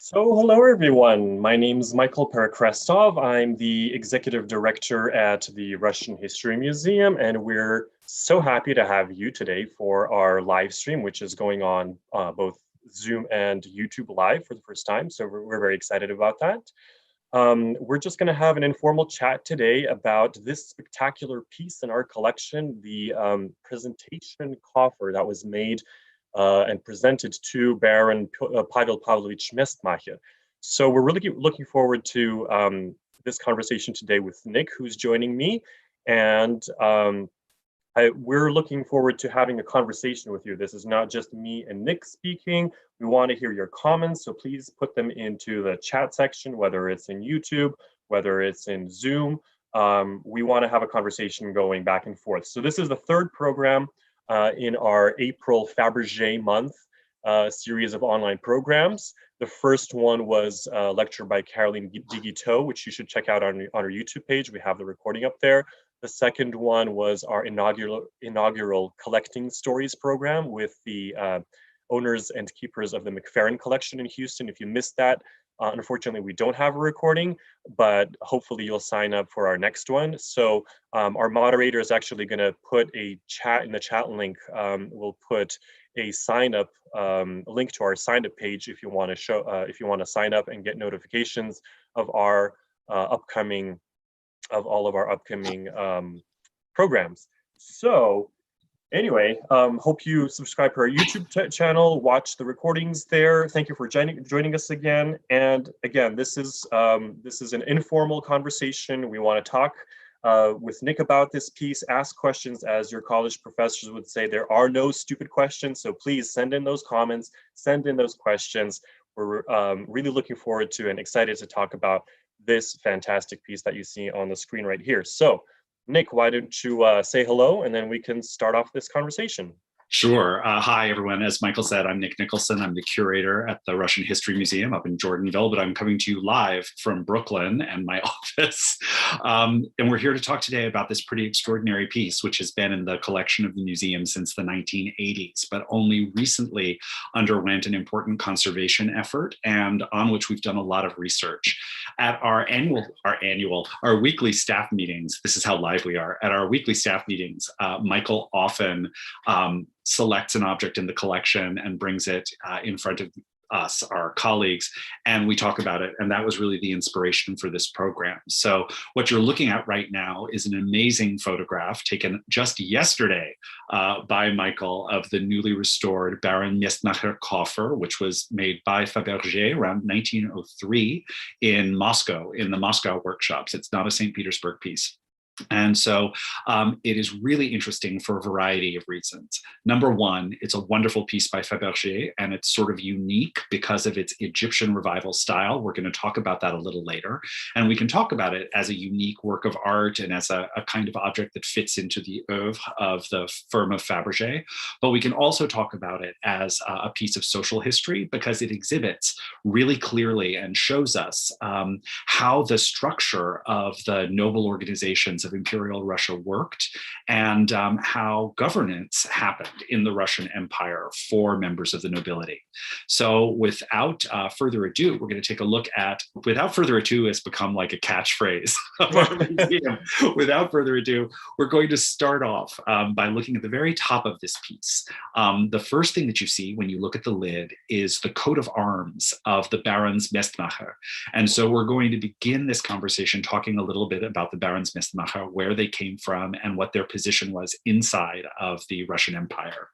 So hello everyone, my name is Michael Perekrestov. I'm the executive director at the Russian History Museum, and we're so happy to have you today for our live stream, which is going on both Zoom and YouTube live for the first time. So we're very excited about that. We're just going to have an informal chat today about this spectacular piece in our collection, the presentation coffer that was made and presented to Baron Pavel Pavlovich Mestmacher. So we're really looking forward to this conversation today with Nick, who's joining me. And we're looking forward to having a conversation with you. This is not just me and Nick speaking. We want to hear your comments, so please put them into the chat section, whether it's in YouTube, whether it's in Zoom. We want to have a conversation going back and forth. So this is the third program in our April Fabergé month series of online programs. The first one was a lecture by Caroline Digito, which you should check out on our YouTube page. We have the recording up there. The second one was our inaugural Collecting Stories program with the owners and keepers of the McFerrin collection in Houston. If you missed that, unfortunately, we don't have a recording, but hopefully you'll sign up for our next one. So our moderator is actually going to put a chat in the chat link. We'll put a sign up link to our sign up page if you want to sign up and get notifications of our all of our upcoming programs. So anyway, hope you subscribe to our YouTube channel, watch the recordings there. Thank you for joining us again. And again, this is an informal conversation. We want to talk with Nick about this piece, ask questions. As your college professors would say, there are no stupid questions. So please send in those comments, send in those questions. We're really looking forward to and excited to talk about this fantastic piece that you see on the screen right here. So Nick, why don't you say hello, and then we can start off this conversation. Sure. Hi, everyone. As Michael said, I'm Nick Nicholson. I'm the curator at the Russian History Museum up in Jordanville, but I'm coming to you live from Brooklyn and my office. And we're here to talk today about this pretty extraordinary piece, which has been in the collection of the museum since the 1980s, but only recently underwent an important conservation effort and on which we've done a lot of research. At our weekly staff meetings, this is how live we are, at our weekly staff meetings, Michael often selects an object in the collection and brings it in front of us, our colleagues, and we talk about it. And that was really the inspiration for this program. So what you're looking at right now is an amazing photograph taken just yesterday by Michael of the newly restored Baron Mestmacher coffer, which was made by Fabergé around 1903 in Moscow, in the Moscow workshops. It's not a St. Petersburg piece. And so it is really interesting for a variety of reasons. Number one, it's a wonderful piece by Fabergé, and it's sort of unique because of its Egyptian revival style. We're going to talk about that a little later. And we can talk about it as a unique work of art and as a kind of object that fits into the oeuvre of the firm of Fabergé. But we can also talk about it as a piece of social history because it exhibits really clearly and shows us how the structure of the noble organizations of Imperial Russia worked and how governance happened in the Russian Empire for members of the nobility. So without further ado, we're going to take a look at, without further ado has become like a catchphrase of our museum. Without further ado, we're going to start off by looking at the very top of this piece. The first thing that you see when you look at the lid is the coat of arms of the Barons Mestmacher. And so we're going to begin this conversation talking a little bit about the Barons Mestmacher, where they came from and what their position was inside of the Russian Empire.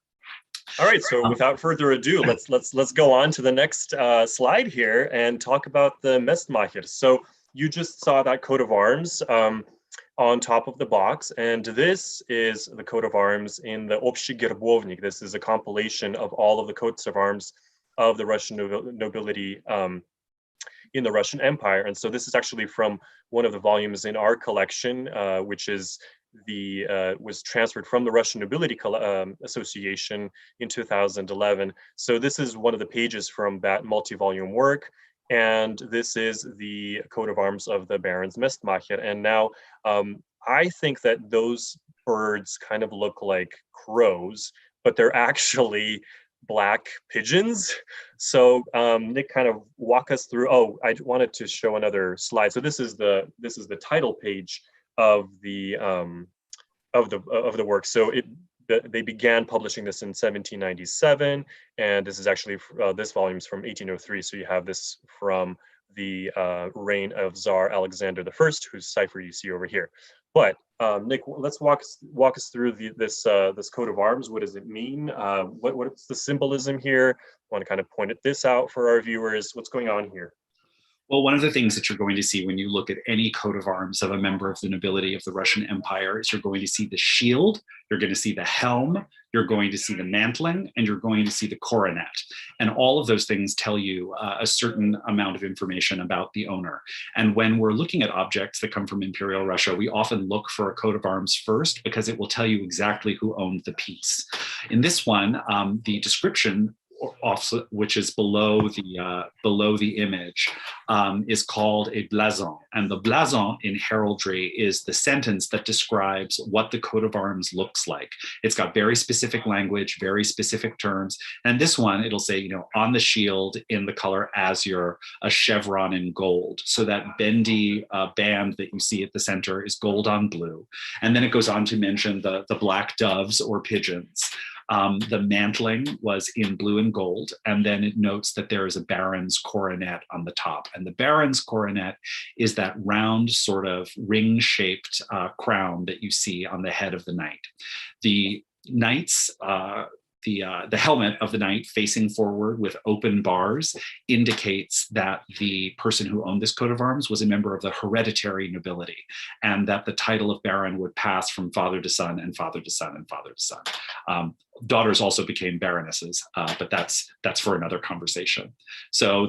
All right, so without further ado, let's go on to the next slide here and talk about the Mestmacher. So you just saw that coat of arms on top of the box, and this is the coat of arms in the Общий Гербовник. This is a compilation of all of the coats of arms of the Russian nobility in the Russian Empire. And so this is actually from one of the volumes in our collection, which is was transferred from the Russian Nobility Association in 2011. So this is one of the pages from that multi-volume work. And this is the coat of arms of the Barons Mestmacher. And now I think that those birds kind of look like crows, but they're actually black pigeons. So Nick, kind of walk us through. Oh, I wanted to show another slide. So this is the title page of the work. So they began publishing this in 1797, and this is actually this volume is from 1803. So you have this from the reign of Tsar Alexander I, whose cipher you see over here. But Nick, let's walk us through this coat of arms. What does it mean? What's the symbolism here? I want to kind of point this out for our viewers. What's going on here? Well, one of the things that you're going to see when you look at any coat of arms of a member of the nobility of the Russian Empire is you're going to see the shield, you're going to see the helm, you're going to see the mantling, and you're going to see the coronet. And all of those things tell you a certain amount of information about the owner. And when we're looking at objects that come from Imperial Russia, we often look for a coat of arms first because it will tell you exactly who owned the piece. In this one, the description, which is below the image, is called a blason. And the blason in heraldry is the sentence that describes what the coat of arms looks like. It's got very specific language, very specific terms. And this one, it'll say, on the shield in the color azure, a chevron in gold. So that bendy band that you see at the center is gold on blue. And then it goes on to mention the black doves or pigeons. The mantling was in blue and gold, and then it notes that there is a baron's coronet on the top. And the baron's coronet is that round sort of ring-shaped crown that you see on the head of the knight. The knight's the helmet of the knight facing forward with open bars indicates that the person who owned this coat of arms was a member of the hereditary nobility, and that the title of baron would pass from father to son and father to son and father to son. Daughters also became baronesses, but that's for another conversation. So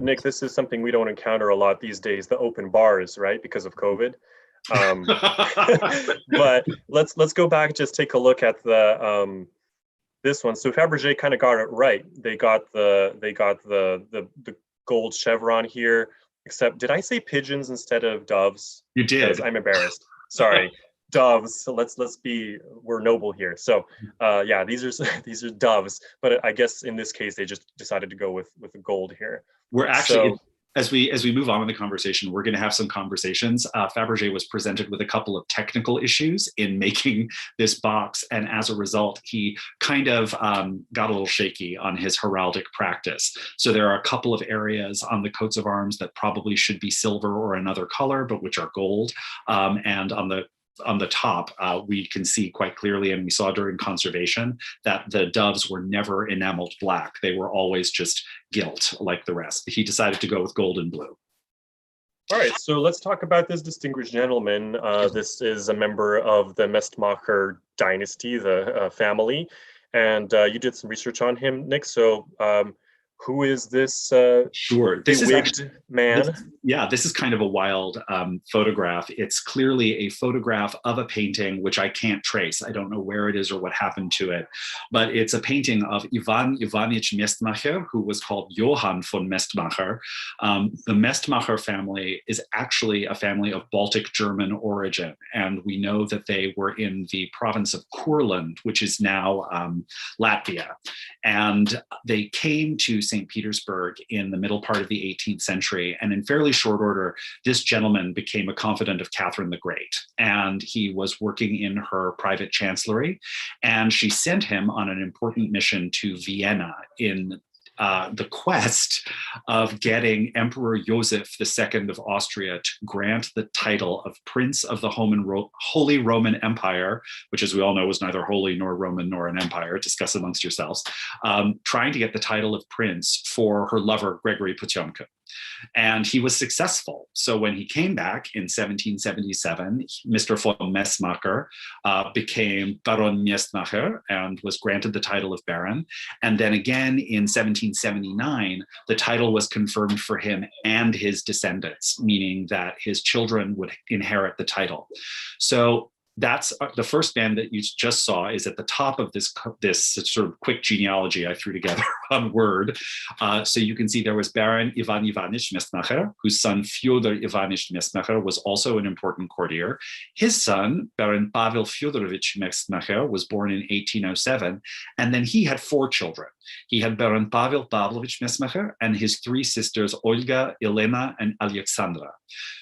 Nick, this is something we don't encounter a lot these days, the open bars, right? Because of COVID. But let's go back and just take a look at the this one. So Fabergé kind of got it right. They got the gold chevron here. Except, did I say pigeons instead of doves? You did. I'm embarrassed. Sorry, doves. So we're noble here. So yeah, these are doves. But I guess in this case they just decided to go with the gold here. We're actually. As we move on in the conversation, we're going to have some conversations. Fabergé was presented with a couple of technical issues in making this box, and as a result, he kind of got a little shaky on his heraldic practice. So there are a couple of areas on the coats of arms that probably should be silver or another color, but which are gold. And on the top, we can see quite clearly, and we saw during conservation, that the doves were never enameled black. They were always just gilt like the rest. He decided to go with gold and blue. All right, so let's talk about this distinguished gentleman. This is a member of the Mestmacher dynasty, the family, and you did some research on him, Nick. So who is this sure. This wigged man? This is kind of a wild photograph. It's clearly a photograph of a painting, which I can't trace. I don't know where it is or what happened to it, but it's a painting of Ivan Ivanich Mestmacher, who was called Johann von Mestmacher. The Mestmacher family is actually a family of Baltic German origin, and we know that they were in the province of Kurland, which is now Latvia. And they came to St. Petersburg in the middle part of the 18th century. And in fairly short order, this gentleman became a confidant of Catherine the Great. And he was working in her private chancellery. And she sent him on an important mission to Vienna in the quest of getting Emperor Joseph II of Austria to grant the title of Prince of the Holy Roman Empire, which, as we all know, was neither holy nor Roman nor an empire. Discuss amongst yourselves. Trying to get the title of prince for her lover, Gregory Potemkin. And he was successful. So when he came back in 1777, Mr. von Mestmacher became Baron Mestmacher and was granted the title of Baron. And then again in 1779, the title was confirmed for him and his descendants, meaning that his children would inherit the title. So that's the first band that you just saw is at the top of this sort of quick genealogy I threw together on Word. So you can see there was Baron Ivan Ivanich Mestmacher, whose son Fyodor Ivanich Mestmacher was also an important courtier. His son, Baron Pavel Fyodorovich Mestmacher, was born in 1807, and then he had 4 children. He had Baron Pavel Pavlovich Mestmacher and his 3 sisters, Olga, Elena, and Alexandra.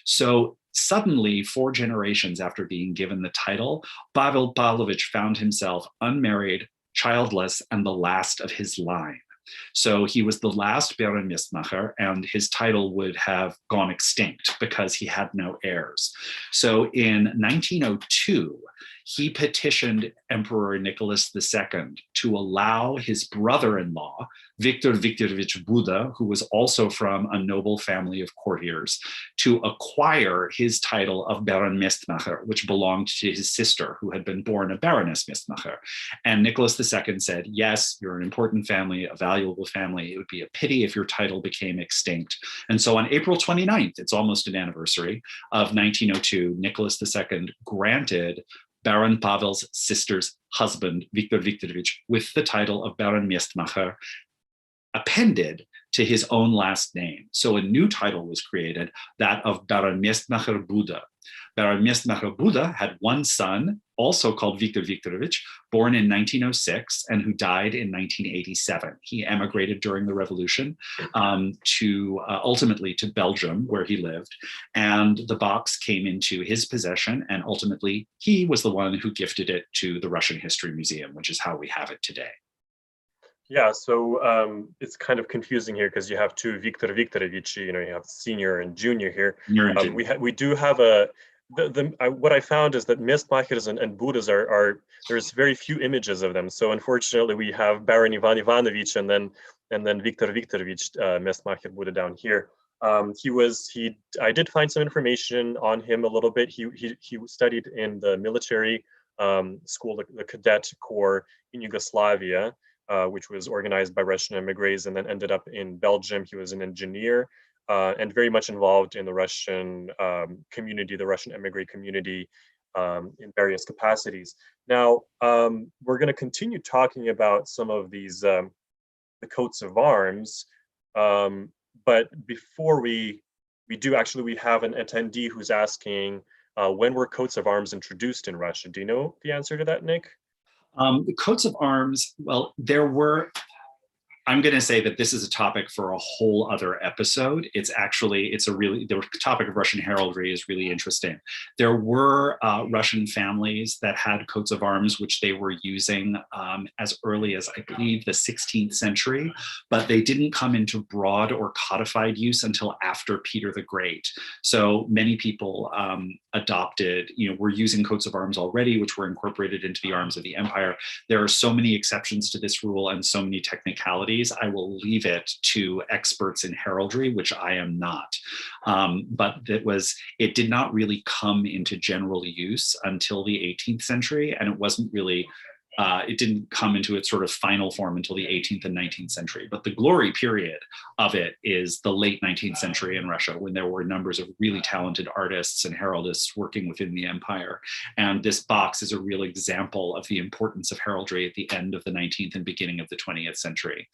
So suddenly, 4 generations after being given the title, Pavel Pavlovich found himself unmarried, childless, and the last of his line. So he was the last Baron Mestmacher, and his title would have gone extinct because he had no heirs. So in 1902, he petitioned Emperor Nicholas II to allow his brother-in-law, Viktor Viktorovich Buda, who was also from a noble family of courtiers, to acquire his title of Baron Mestmacher, which belonged to his sister, who had been born a Baroness Mestmacher. And Nicholas II said, yes, you're an important family, a valuable family. It would be a pity if your title became extinct. And so on April 29th, it's almost an anniversary of 1902, Nicholas II granted Baron Pavel's sister's husband, Viktor Viktorovich, with the title of Baron Mestmacher appended to his own last name. So a new title was created, that of Baron Mestmacher Buda. Baron Mestmacher Buda had 1 son, also called Viktor Viktorovich, born in 1906 and who died in 1987. He emigrated during the revolution ultimately to Belgium, where he lived, and the box came into his possession, and ultimately he was the one who gifted it to the Russian History Museum, which is how we have it today. Yeah, so it's kind of confusing here because you have 2 Viktor Viktorovich, you have senior and junior here. We do have what I found is that Mestmachers and Buddhas there's very few images of them. So unfortunately, we have Baron Ivan Ivanovich and then Viktor Viktorovich Mestmacher Buddha down here. I did find some information on him a little bit. He studied in the military school, the cadet corps in Yugoslavia, which was organized by Russian emigres and then ended up in Belgium. He was an engineer and very much involved in the Russian community, the Russian emigre community in various capacities. Now, we're going to continue talking about some of these, the coats of arms, but before we have an attendee who's asking, when were coats of arms introduced in Russia? Do you know the answer to that, Nick? The coats of arms, well, I'm going to say that this is a topic for a whole other episode. The topic of Russian heraldry is really interesting. There were Russian families that had coats of arms, which they were using as early as, I believe, the 16th century, but they didn't come into broad or codified use until after Peter the Great. So many people were using coats of arms already, which were incorporated into the arms of the empire. There are so many exceptions to this rule and so many technicalities. I will leave it to experts in heraldry, which I am not. But it did not really come into general use until the 18th century, and it didn't come into its sort of final form until the 18th and 19th century. But the glory period of it is the late 19th century in Russia, when there were numbers of really talented artists and heraldists working within the empire. And this box is a real example of the importance of heraldry at the end of the 19th and beginning of the 20th century.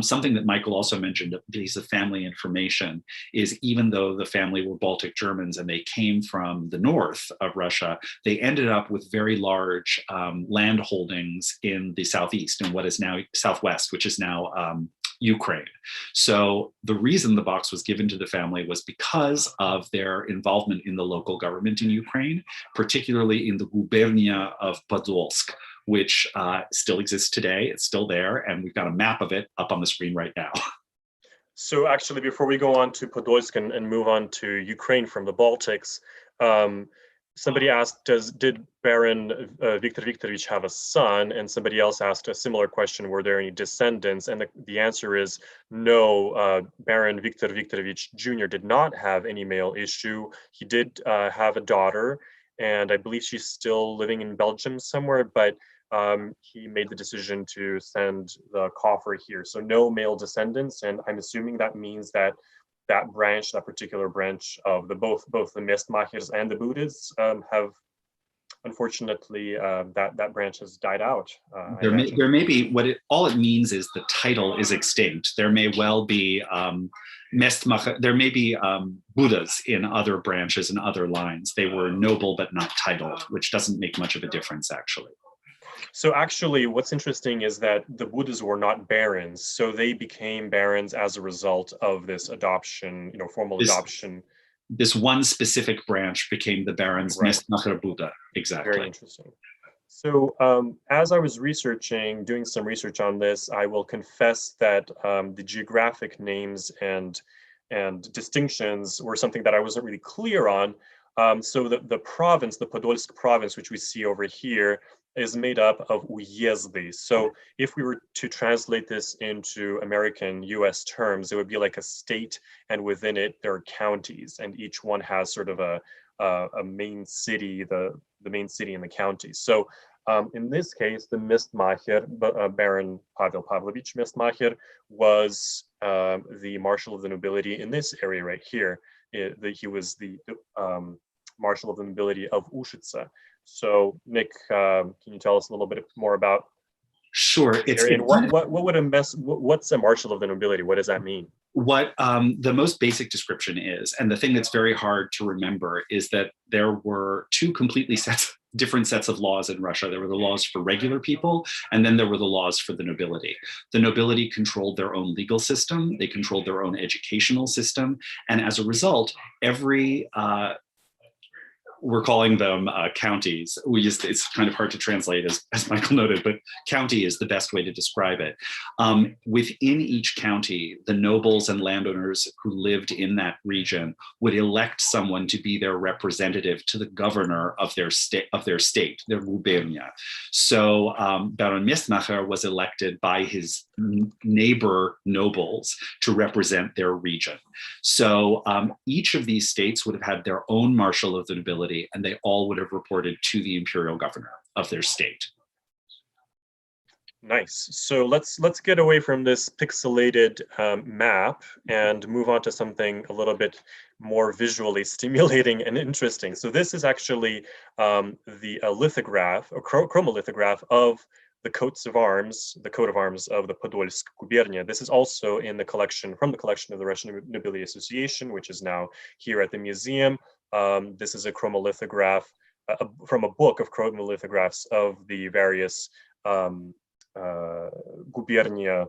Something that Michael also mentioned, a piece of family information, is even though the family were Baltic Germans and they came from the north of Russia, they ended up with very large land holdings in the southeast and what is now southwest, which is now Ukraine. So the reason the box was given to the family was because of their involvement in the local government in Ukraine, particularly in the gubernia of Podolsk, which still exists today. It's still there, and we've got a map of it up on the screen right now. So actually, before we go on to Podolsk and move on to Ukraine from the Baltics, somebody asked, did Baron Viktor Viktorovich have a son? And somebody else asked a similar question, were there any descendants? And the answer is no, Baron Viktor Viktorovich Jr. did not have any male issue. He did have a daughter, and I believe she's still living in Belgium somewhere, but he made the decision to send the Coffer here. So no male descendants, and I'm assuming that means that particular branch of both the Mestmachers and the Buddhists have unfortunately, that branch has died out. There may be all it means is the title is extinct. There may well be Mestmacher. There may be Buddhas in other branches and other lines. They were noble but not titled, which doesn't make much of a difference actually. So actually, what's interesting is that the Buddhas were not barons, so they became barons as a result of this adoption, formal adoption. This one specific branch became the barons, right. Mestmacher Buddha, exactly. Very interesting. So as I was doing some research on this, I will confess that the geographic names and distinctions were something that I wasn't really clear on. So the province, the Podolsk province, which we see over here, is made up of uyezdy. So if we were to translate this into American US terms, it would be like a state, and within it there are counties, and each one has sort of a main city, the main city in the county. So in this case, the Mestmacher, Baron Pavel Pavlovich Mestmacher, was the marshal of the nobility in this area right here. He was the marshal of the nobility of Ushitsa. So, Nick, can you tell us a little bit more about? Sure. What's a marshal of the nobility? What does that mean? What the most basic description is, and the thing that's very hard to remember, is that there were two completely different sets of laws in Russia. There were the laws for regular people, and then there were the laws for the nobility. The nobility controlled their own legal system, they controlled their own educational system, and as a result, every we're calling them counties. It's kind of hard to translate, as Michael noted, but county is the best way to describe it. Within each county, the nobles and landowners who lived in that region would elect someone to be their representative to the governor of their state, their gubernia. So Baron Mestmacher was elected by his neighbor nobles to represent their region. So each of these states would have had their own marshal of the nobility, and they all would have reported to the imperial governor of their state. Nice. So let's get away from this pixelated map and move on to something a little bit more visually stimulating and interesting. So this is actually the lithograph, or chromolithograph of the coats of arms, the coat of arms of the Podolsk gubernia. This is also in the collection, from the collection of the Russian Nobility Association, which is now here at the museum. This is a chromolithograph from a book of chromolithographs of the various gubernia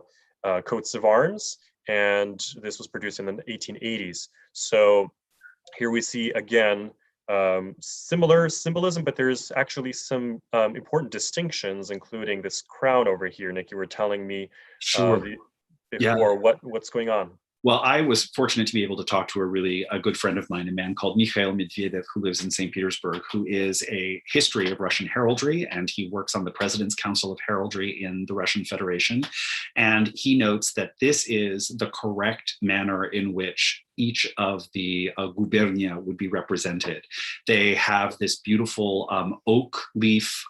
coats of arms, and this was produced in the 1880s. So here we see again similar symbolism, but there's actually some important distinctions, including this crown over here. Nick, you were telling me before what's going on. Well, I was fortunate to be able to talk to a good friend of mine, a man called Mikhail Medvedev, who lives in St. Petersburg, who is a history of Russian heraldry, and he works on the President's Council of Heraldry in the Russian Federation. And he notes that this is the correct manner in which each of the gubernia would be represented. They have this beautiful oak leaf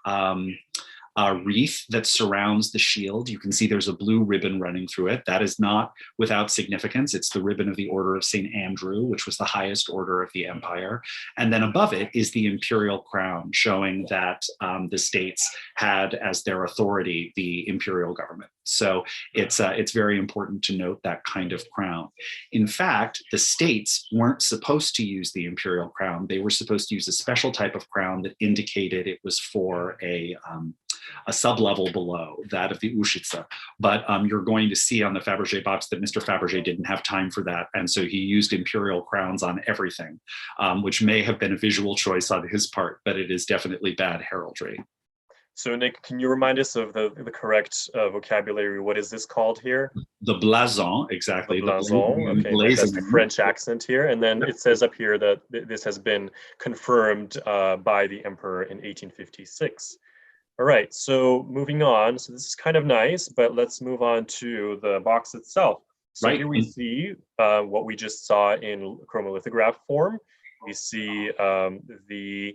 wreath that surrounds the shield. You can see there's a blue ribbon running through it. That is not without significance. It's the ribbon of the Order of St. Andrew, which was the highest order of the empire. And then above it is the imperial crown, showing that the states had as their authority the imperial government. So it's very important to note that kind of crown. In fact, the states weren't supposed to use the imperial crown. They were supposed to use a special type of crown that indicated it was for a sub-level below that of the Ushitsa. But you're going to see on the Fabergé box that Mr. Fabergé didn't have time for that. And so he used imperial crowns on everything, which may have been a visual choice on his part, but it is definitely bad heraldry. So Nick, can you remind us of the correct vocabulary? What is this called here? The blason, exactly. The blason, okay, that's the French accent here. And then it says up here that this has been confirmed by the emperor in 1856. All right, so moving on. So this is kind of nice, but let's move on to the box itself. So here we see what we just saw in chromolithograph form. We see the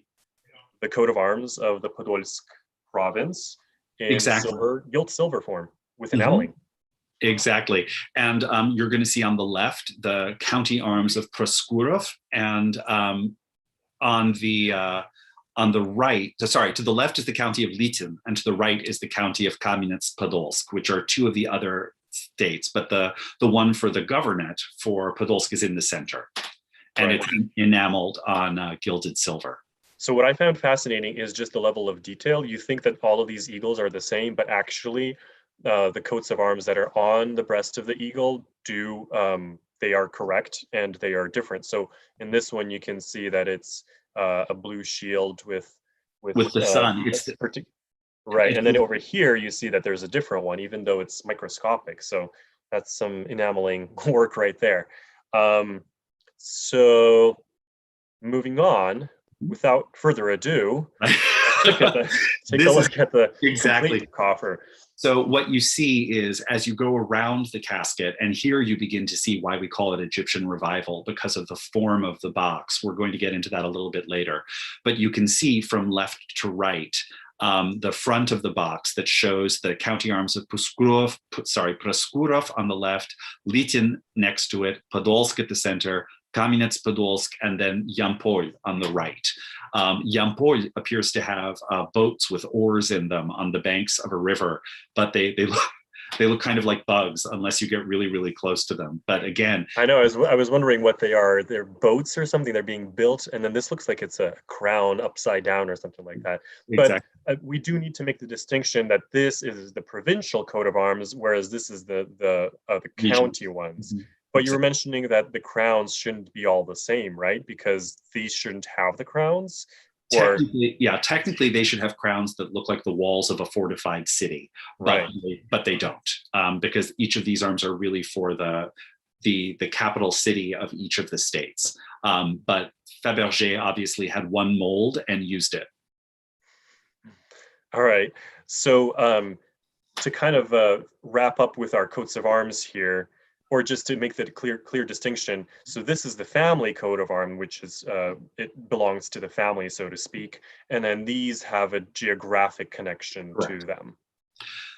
coat of arms of the Podolsk province in gilt silver form with enameling. Exactly. And you're going to see on the left the county arms of Proskurov, and on On the right, to the left is the county of Lityn, and to the right is the county of Kamenets-Podolsk, which are two of the other states. But the one for the governorate for Podolsk is in the center, and it's enameled on gilded silver. So what I found fascinating is just the level of detail. You think that all of these eagles are the same, but actually the coats of arms that are on the breast of the eagle they are correct and they are different. So in this one, you can see that it's a blue shield with the sun. Right, and then over here you see that there's a different one, even though it's microscopic. So that's some enameling work right there. So moving on, without further ado, take a look at the complete coffer. So what you see is, as you go around the casket, and here you begin to see why we call it Egyptian revival, because of the form of the box. We're going to get into that a little bit later. But you can see from left to right, the front of the box that shows the county arms of Preskurov on the left, Lityn next to it, Podolsk at the center, Kamenets-Podolsk, and then Yampol on the right. Yampol appears to have boats with oars in them on the banks of a river, but they look kind of like bugs unless you get really, really close to them. But again, I know, I was wondering what they are. They're boats or something. They're being built, and then this looks like it's a crown upside down or something like that. Exactly. But we do need to make the distinction that this is the provincial coat of arms, whereas this is the county ones. Mm-hmm. But you were mentioning that the crowns shouldn't be all the same, right? Because these shouldn't have the crowns. Technically they should have crowns that look like the walls of a fortified city, but they don't, because each of these arms are really for the capital city of each of the states. But Fabergé obviously had one mold and used it. All right. So to kind of wrap up with our coats of arms here, or just to make the clear distinction. So this is the family coat of arms, which is, it belongs to the family, so to speak. And then these have a geographic connection to them.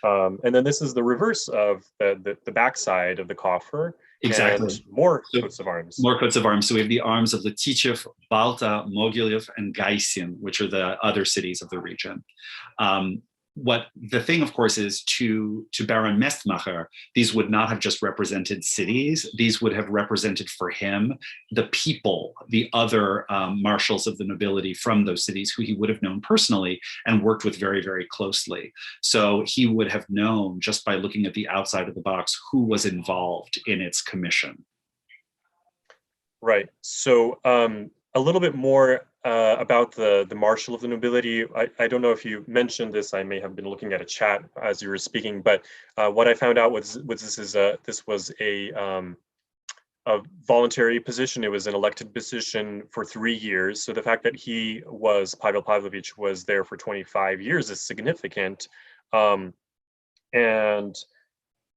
And then this is the reverse of the backside of the coffer. Exactly. And more coats of arms. More coats of arms. So we have the arms of Letichev, Balta, Mogilev, and Gaisin, which are the other cities of the region. What the thing, of course, is to Baron Mestmacher, these would not have just represented cities. These would have represented for him the people, the other marshals of the nobility from those cities who he would have known personally and worked with very, very closely. So he would have known just by looking at the outside of the box who was involved in its commission. Right. So a little bit more about the marshal of the nobility. I don't know if you mentioned this. I may have been looking at a chat as you were speaking, but what I found out was this was a voluntary position. It was an elected position for 3 years. So the fact that Pavel Pavlovich was there for 25 years is significant. And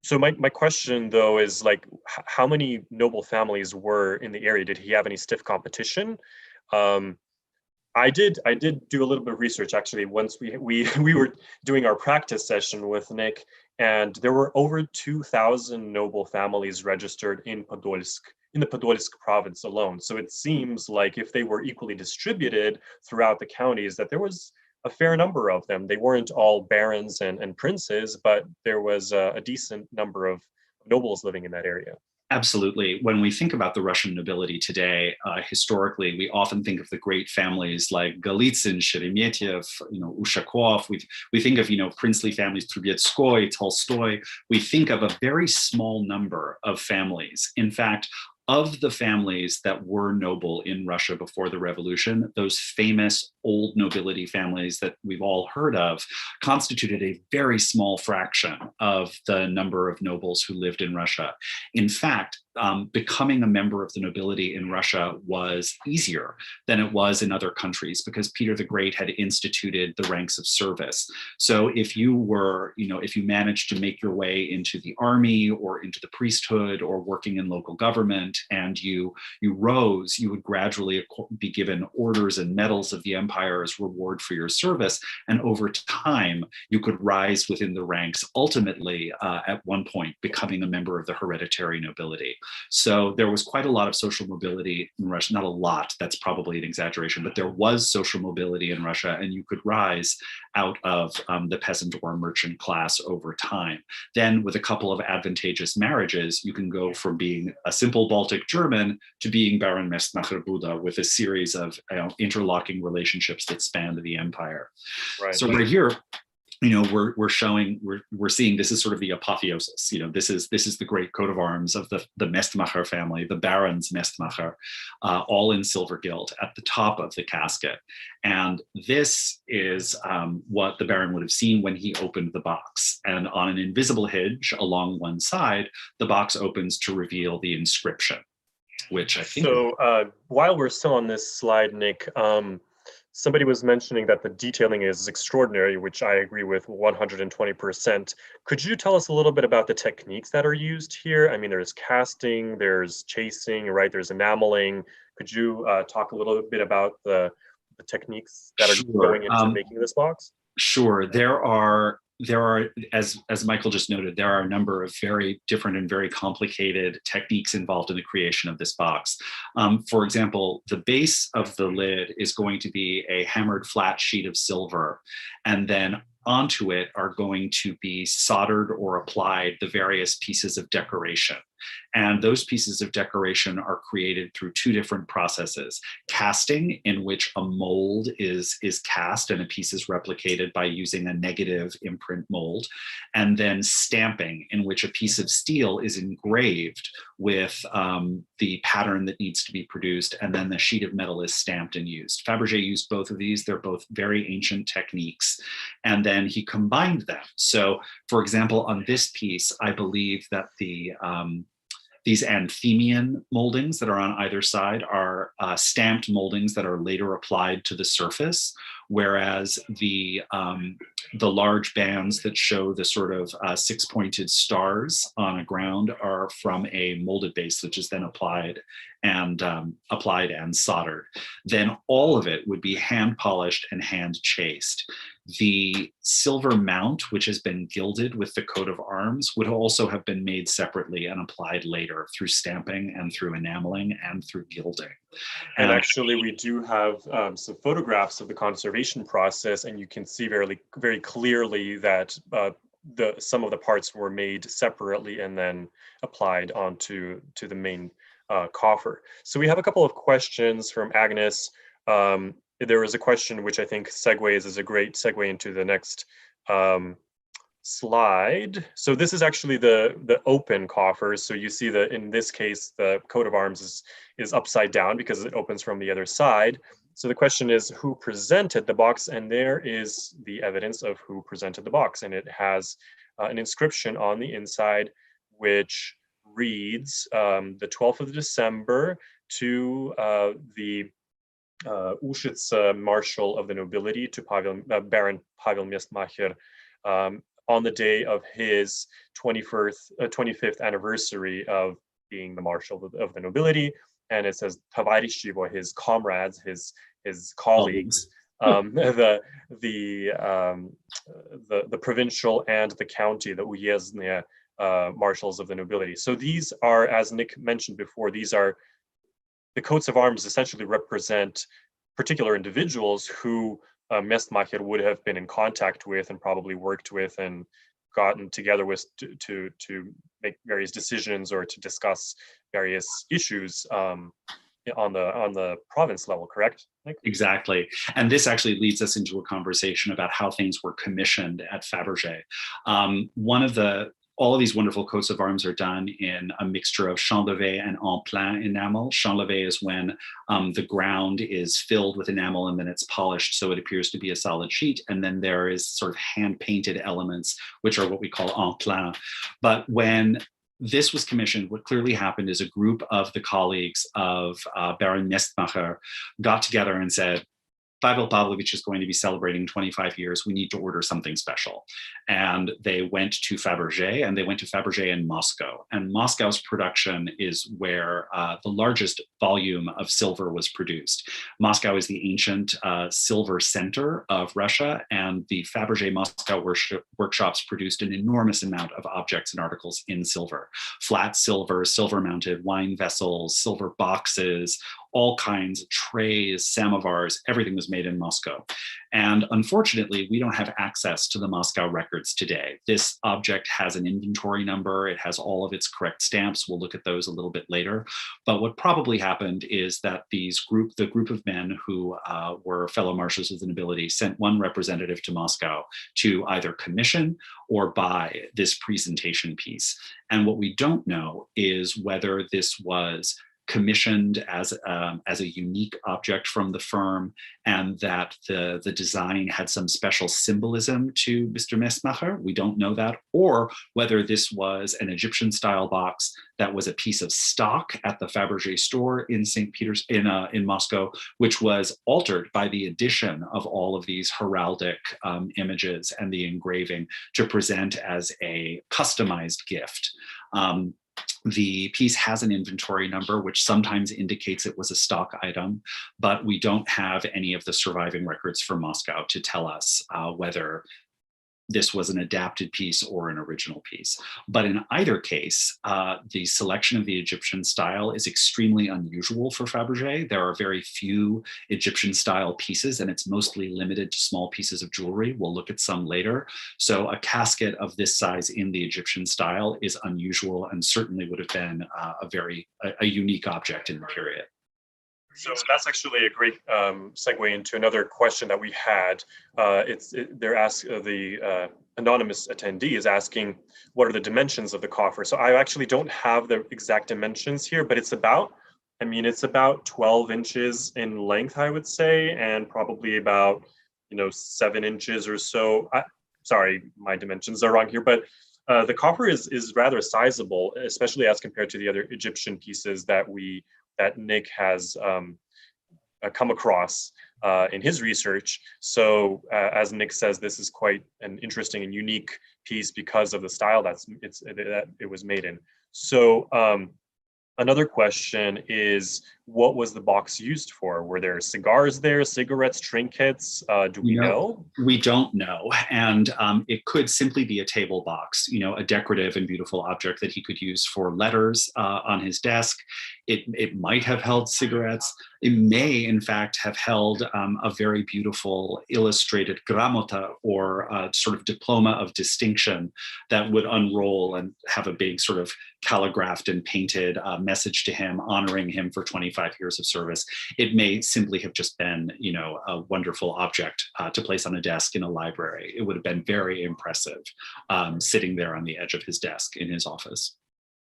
so my question though is, like, how many noble families were in the area? Did he have any stiff competition? I did do a little bit of research actually. Once we were doing our practice session with Nick, and there were over 2,000 noble families registered in the Podolsk province alone. So it seems like if they were equally distributed throughout the counties, that there was a fair number of them. They weren't all barons and princes, but there was a decent number of nobles living in that area. Absolutely. When we think about the Russian nobility today, historically, we often think of the great families like Golitsyn, Sheremetyev, Ushakov. We think of, princely families, Trubetskoy, Tolstoy. We think of a very small number of families. In fact, of the families that were noble in Russia before the revolution, those famous old nobility families that we've all heard of constituted a very small fraction of the number of nobles who lived in Russia. In fact, becoming a member of the nobility in Russia was easier than it was in other countries because Peter the Great had instituted the ranks of service. So if you managed to make your way into the army or into the priesthood or working in local government and you rose, you would gradually be given orders and medals of the empire as reward for your service. And over time, you could rise within the ranks, ultimately at one point becoming a member of the hereditary nobility. So there was quite a lot of social mobility in Russia. Not a lot, that's probably an exaggeration, but there was social mobility in Russia, and you could rise out of the peasant or merchant class over time. Then with a couple of advantageous marriages, you can go from being a simple Baltic German to being Baron Mestmacher Buda, with a series of interlocking relationships that spanned the empire. Right. So right here, we're seeing this is sort of the apotheosis. This is the great coat of arms of the Mestmacher family, the Barons Mestmacher, all in silver gilt at the top of the casket. And this is what the Baron would have seen when he opened the box. And on an invisible hinge along one side, the box opens to reveal the inscription, which I think. So while we're still on this slide, Nick, somebody was mentioning that the detailing is extraordinary, which I agree with 120%. Could you tell us a little bit about the techniques that are used here? I mean, there's casting, there's chasing, right? There's enameling. Could you talk a little bit about the techniques that are going into making this box? Sure. There are, as Michael just noted, there are a number of very different and very complicated techniques involved in the creation of this box. For example, the base of the lid is going to be a hammered flat sheet of silver, and then onto it are going to be soldered or applied the various pieces of decoration. And those pieces of decoration are created through two different processes: casting, in which a mold is cast and a piece is replicated by using a negative imprint mold, and then stamping, in which a piece of steel is engraved with the pattern that needs to be produced, and then the sheet of metal is stamped and used. Fabergé used both of these. They're both very ancient techniques, and then he combined them. So, for example, on this piece, I believe that these anthemian moldings that are on either side are stamped moldings that are later applied to the surface, whereas the large bands that show the sort of six-pointed stars on a ground are from a molded base, which is then applied and soldered. Then all of it would be hand polished and hand chased. The silver mount, which has been gilded with the coat of arms, would also have been made separately and applied later through stamping and through enameling and through gilding. And actually, we do have some photographs of the conservation process, and you can see very, very clearly that some of the parts were made separately and then applied onto the main coffer. So we have a couple of questions from Agnes. There was a question which I think segues is a great segue into the next slide. So this is actually the open coffer. So you see that in this case, the coat of arms is upside down because it opens from the other side. So the question is, who presented the box? And there is the evidence of who presented the box. And it has an inscription on the inside, which reads the 12th of December to the Ushitsa Marshal of the Nobility, to Baron Pavel Mestmacher, on the day of his 25th anniversary of being the Marshal of the Nobility. And it says Tavarishchivo, his comrades, his colleagues, the provincial and the county, the Uyezdne marshals of the nobility. So these are, as Nick mentioned before, these are the coats of arms essentially represent particular individuals who Mestmacher would have been in contact with and probably worked with and gotten together with to make various decisions or to discuss various issues on the province level, correct, Nick? Exactly. And this actually leads us into a conversation about how things were commissioned at Fabergé. All of these wonderful coats of arms are done in a mixture of chanlevé and en plein enamel. Chanlevé is when the ground is filled with enamel and then it's polished so it appears to be a solid sheet. And then there is sort of hand-painted elements, which are what we call en plein. But when this was commissioned, what clearly happened is a group of the colleagues of Baron Mestmacher got together and said, Pavel Pavlovich is going to be celebrating 25 years. We need to order something special. And they went to Fabergé, and they went to Fabergé in Moscow. And Moscow's production is where the largest volume of silver was produced. Moscow is the ancient silver center of Russia, and the Fabergé Moscow workshops produced an enormous amount of objects and articles in silver. Flat silver, silver-mounted wine vessels, silver boxes, all kinds of trays, samovars, everything was made in Moscow. And unfortunately, we don't have access to the Moscow records today. This object has an inventory number. It has all of its correct stamps. We'll look at those a little bit later. But what probably happened is that the group of men who were fellow marshals of the nobility sent one representative to Moscow to either commission or buy this presentation piece. And what we don't know is whether this was commissioned as a unique object from the firm, and that the design had some special symbolism to Mr. Mestmacher. We don't know that, or whether this was an Egyptian style box that was a piece of stock at the Fabergé store in St. Peter's in Moscow, which was altered by the addition of all of these heraldic images and the engraving to present as a customized gift. The piece has an inventory number, which sometimes indicates it was a stock item, but we don't have any of the surviving records from Moscow to tell us whether this was an adapted piece or an original piece. But in either case, the selection of the Egyptian style is extremely unusual for Fabergé. There are very few Egyptian style pieces, and it's mostly limited to small pieces of jewelry. We'll look at some later. So a casket of this size in the Egyptian style is unusual and certainly would have been a unique object in the period. So that's actually a great segue into another question that we had. The anonymous attendee is asking, what are the dimensions of the coffer? So I actually don't have the exact dimensions here, but it's about 12 inches in length, I would say, and probably about 7 inches or so. Sorry, my dimensions are wrong here, but the coffer is rather sizable, especially as compared to the other Egyptian pieces that Nick has come across in his research. So as Nick says, this is quite an interesting and unique piece because of the style that it was made in. So another question is, what was the box used for? Were there cigars there, cigarettes, trinkets? Do we know? We don't know. And it could simply be a table box, a decorative and beautiful object that he could use for letters on his desk. It might have held cigarettes. It may, in fact, have held a very beautiful illustrated gramota, or sort of diploma of distinction that would unroll and have a big sort of calligraphed and painted message to him, honoring him for 25 years of service. It may simply have just been, a wonderful object to place on a desk in a library. It would have been very impressive sitting there on the edge of his desk in his office.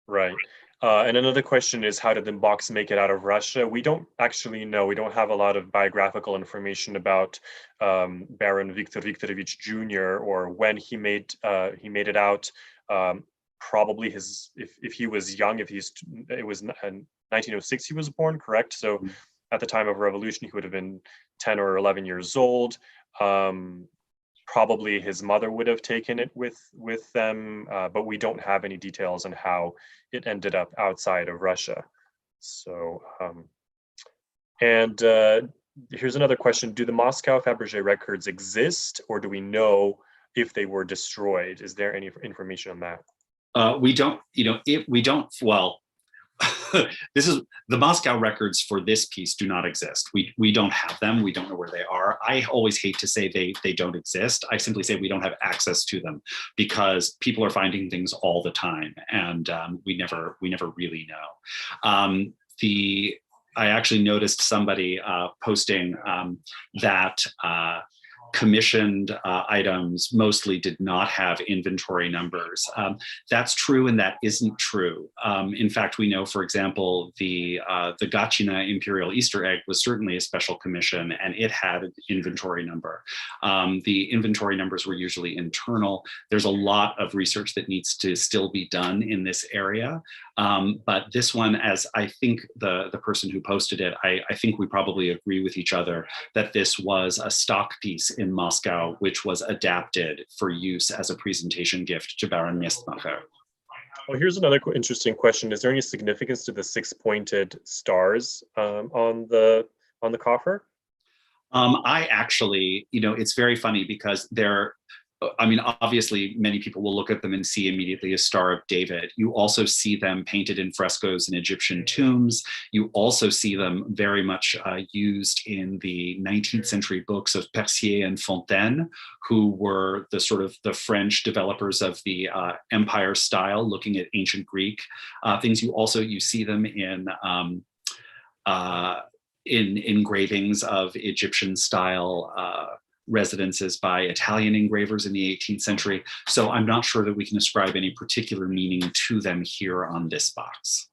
Right. And another question is, how did the box make it out of Russia? We don't actually know. We don't have a lot of biographical information about Baron Viktor Viktorovich Jr. or when he made it out. Probably if he was young, it was in 1906 he was born, correct? So at the time of revolution, he would have been 10 or 11 years old. Probably his mother would have taken it with them, but we don't have any details on how it ended up outside of Russia. So, here's another question. Do the Moscow Fabergé records exist, or do we know if they were destroyed? Is there any information on that? We don't, well, this is the Moscow records for this piece do not exist. We don't have them. We don't know where they are. I always hate to say they don't exist. I simply say we don't have access to them because people are finding things all the time, and we never really know. I actually noticed somebody posting that commissioned items mostly did not have inventory numbers. That's true and that isn't true. In fact, we know, for example, the Gatchina Imperial Easter egg was certainly a special commission and it had an inventory number. The inventory numbers were usually internal. There's a lot of research that needs to still be done in this area. But this one, as I think the person who posted it, I think we probably agree with each other that this was a stock piece in Moscow, which was adapted for use as a presentation gift to Baron Mestmacher. Oh, here's another interesting question. Is there any significance to the six-pointed stars on the coffer? I actually, it's very funny because I mean, obviously, many people will look at them and see immediately a Star of David. You also see them painted in frescoes in Egyptian tombs. You also see them very much used in the 19th century books of Percier and Fontaine, who were the sort of the French developers of the empire style, looking at ancient Greek things. You see them in engravings of Egyptian style residences by Italian engravers in the 18th century. So I'm not sure that we can ascribe any particular meaning to them here on this box.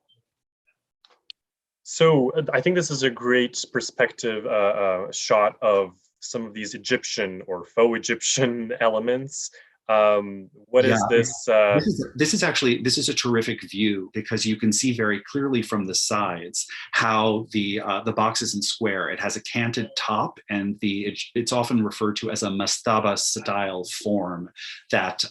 So I think this is a great perspective shot of some of these Egyptian or faux Egyptian elements. What is this? This is a terrific view because you can see very clearly from the sides how the box isn't square. It has a canted top, and it's often referred to as a mastaba style form that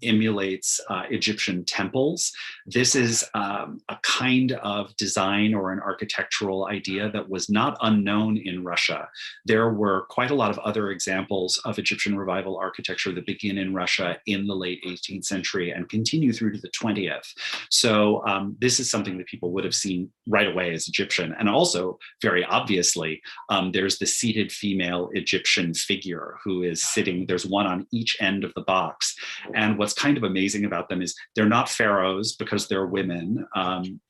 emulates Egyptian temples. This is a kind of design or an architectural idea that was not unknown in Russia. There were quite a lot of other examples of Egyptian revival architecture that begin in Russia in the late 18th century and continue through to the 20th. So this is something that people would have seen right away as Egyptian. And also, very obviously, there's the seated female Egyptian figure who is sitting, there's one on each end of the box. And what's kind of amazing about them is they're not pharaohs because they're women.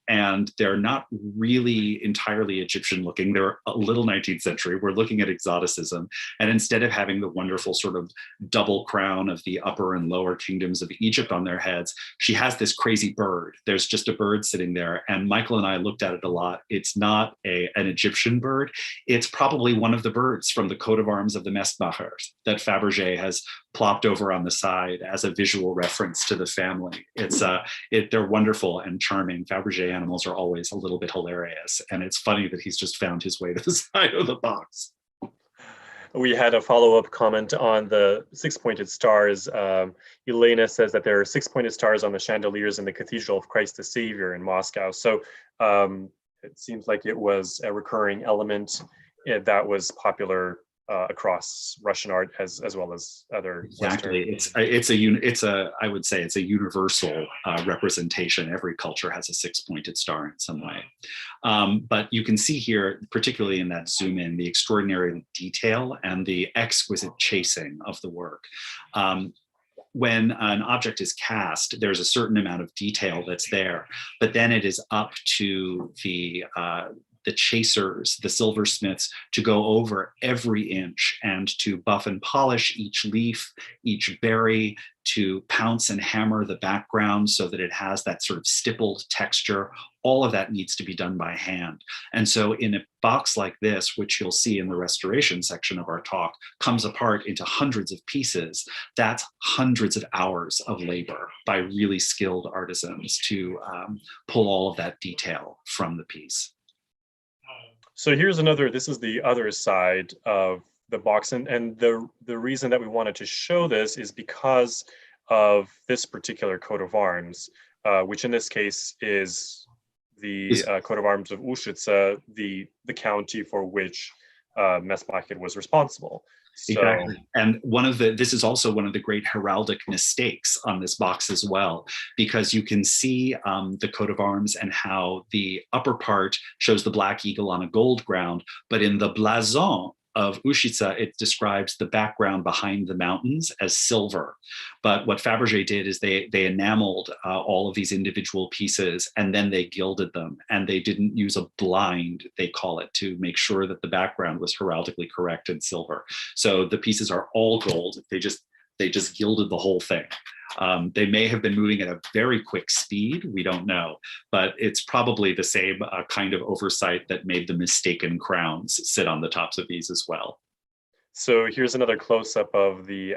And they're not really entirely Egyptian looking. They're a little 19th century. We're looking at exoticism. And instead of having the wonderful sort of double crown of the upper and lower kingdoms of Egypt on their heads, she has this crazy bird. There's just a bird sitting there. And Michael and I looked at it a lot. It's not an Egyptian bird. It's probably one of the birds from the coat of arms of the Mestmachers that Fabergé has plopped over on the side as a visual reference to the family. They're wonderful and charming. Fabergé animals are always a little bit hilarious, and it's funny that he's just found his way to the side of the box. We had a follow-up comment on the six-pointed stars. Elena says that there are six-pointed stars on the chandeliers in the Cathedral of Christ the Savior in Moscow. So it seems like it was a recurring element that was popular across Russian art as well as other Exactly. Western. I would say it's a universal representation. Every culture has a six-pointed star in some way. But you can see here, particularly in that zoom in, the extraordinary detail and the exquisite chasing of the work. When an object is cast, there's a certain amount of detail that's there, but then it is up to the chasers, the silversmiths, to go over every inch and to buff and polish each leaf, each berry, to pounce and hammer the background so that it has that sort of stippled texture. All of that needs to be done by hand. And so in a box like this, which you'll see in the restoration section of our talk, comes apart into hundreds of pieces. That's hundreds of hours of labor by really skilled artisans to pull all of that detail from the piece. So here's another, this is the other side of the box. And the reason that we wanted to show this is because of this particular coat of arms, which in this case is the coat of arms of Ushitsa, the county for which Mestmacher was responsible. So, exactly. And this is also one of the great heraldic mistakes on this box as well, because you can see the coat of arms and how the upper part shows the black eagle on a gold ground, but in the blason of Ushitsa, it describes the background behind the mountains as silver. But what Fabergé did is they enameled all of these individual pieces, and then they gilded them, and they didn't use a blind, they call it, to make sure that the background was heraldically correct in silver. So the pieces are all gold. They just gilded the whole thing. They may have been moving at a very quick speed, we don't know, but it's probably the same kind of oversight that made the mistaken crowns sit on the tops of these as well. So here's another close-up of the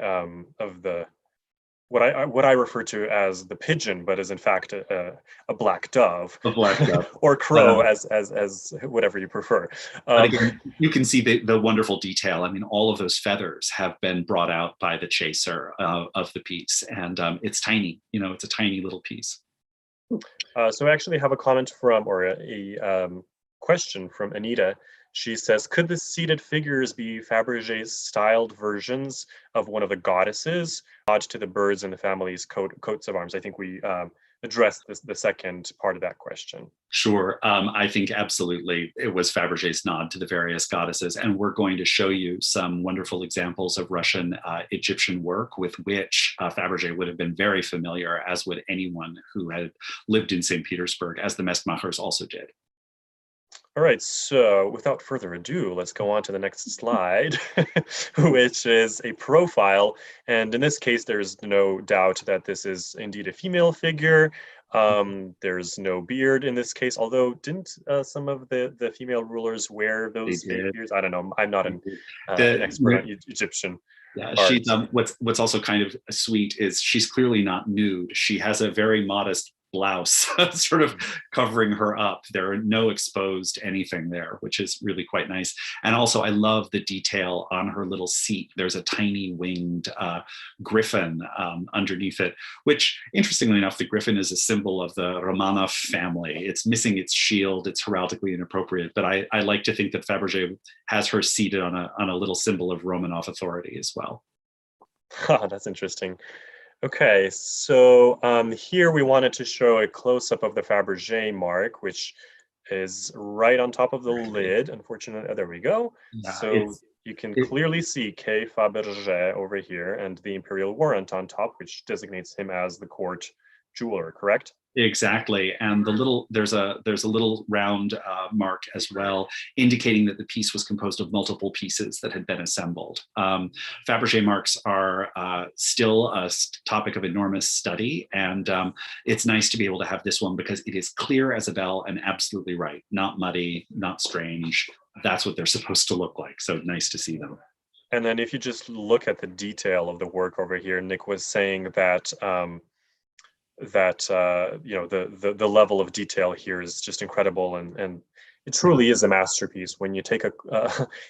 what I refer to as the pigeon, but is in fact a black dove, a black dove, or crow, as whatever you prefer. But again, you can see the wonderful detail. I mean, all of those feathers have been brought out by the chaser of the piece, and it's tiny. It's a tiny little piece. So I actually have a comment from, or question from Anita. She says, could the seated figures be Fabergé's styled versions of one of the goddesses, nod to the birds in the family's coats of arms? I think we addressed the second part of that question. Sure. I think absolutely it was Fabergé's nod to the various goddesses. And we're going to show you some wonderful examples of Russian Egyptian work with which Fabergé would have been very familiar, as would anyone who had lived in St. Petersburg, as the Mestmachers also did. All right, so without further ado, let's go on to the next slide, which is a profile. And in this case, there's no doubt that this is indeed a female figure. There's no beard in this case, although didn't some of the female rulers wear those fake beards? I don't know. I'm not an expert on Egyptian. Yeah, she's what's also kind of sweet is she's clearly not nude. She has a very modest blouse sort of covering her up. There are no exposed anything there, which is really quite nice. And also I love the detail on her little seat. There's a tiny winged griffin underneath it, which interestingly enough, the griffin is a symbol of the Romanov family. It's missing its shield. It's heraldically inappropriate, but I like to think that Fabergé has her seated on a little symbol of Romanov authority as well. That's interesting. Okay, so here we wanted to show a close-up of the Fabergé mark, which is right on top of the lid. Unfortunately, there we go. Yeah, so you can clearly see K. Fabergé over here and the imperial warrant on top, which designates him as the court jeweler, correct? Exactly, and there's a little round mark as well, indicating that the piece was composed of multiple pieces that had been assembled. Fabergé marks are still a topic of enormous study, and it's nice to be able to have this one because it is clear as a bell and absolutely right, not muddy, not strange. That's what they're supposed to look like. So nice to see them. And then if you just look at the detail of the work over here, Nick was saying that you know, the level of detail here is just incredible, and it truly is a masterpiece. When you take a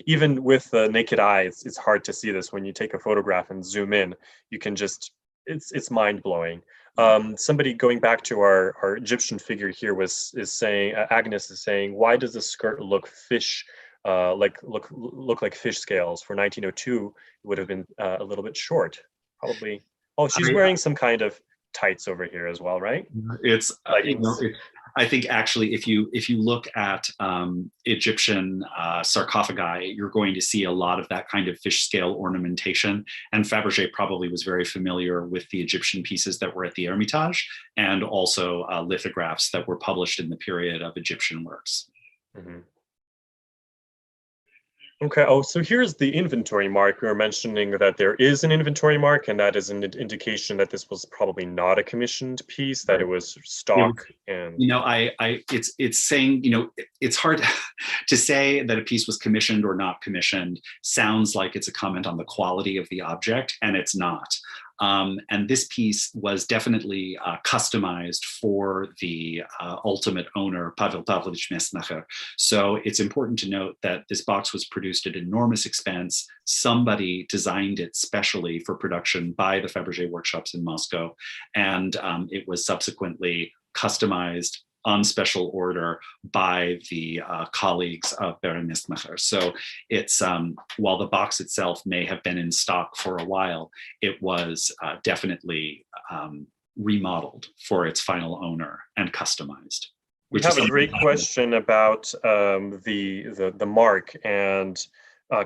even with the naked eye, it's hard to see this. When you take a photograph and zoom in, you can just it's mind-blowing. Somebody going back to our Egyptian figure here is saying, Agnes is saying, why does the skirt look fish look like fish scales? For 1902 it would have been a little bit short, probably. Oh, she's wearing some kind of tights over here as well, right? It's I think actually if you look at Egyptian sarcophagi, you're going to see a lot of that kind of fish scale ornamentation, and Fabergé probably was very familiar with the Egyptian pieces that were at the Hermitage, and also lithographs that were published in the period of Egyptian works. Mm-hmm. Okay, oh, so here's the inventory mark. We were mentioning that there is an inventory mark, and that is an indication that this was probably not a commissioned piece, that it was stock. And you know, it's saying, you know, it's hard to say that a piece was commissioned or not commissioned. Sounds like it's a comment on the quality of the object, and it's not. And this piece was definitely customized for the ultimate owner, Pavel Pavlovich Mestmacher. So it's important to note that this box was produced at enormous expense. Somebody designed it specially for production by the Fabergé workshops in Moscow, and it was subsequently customized on special order by the colleagues of Baron Mestmacher. So it's, while the box itself may have been in stock for a while, it was definitely remodeled for its final owner and customized. We have a great question about the mark, and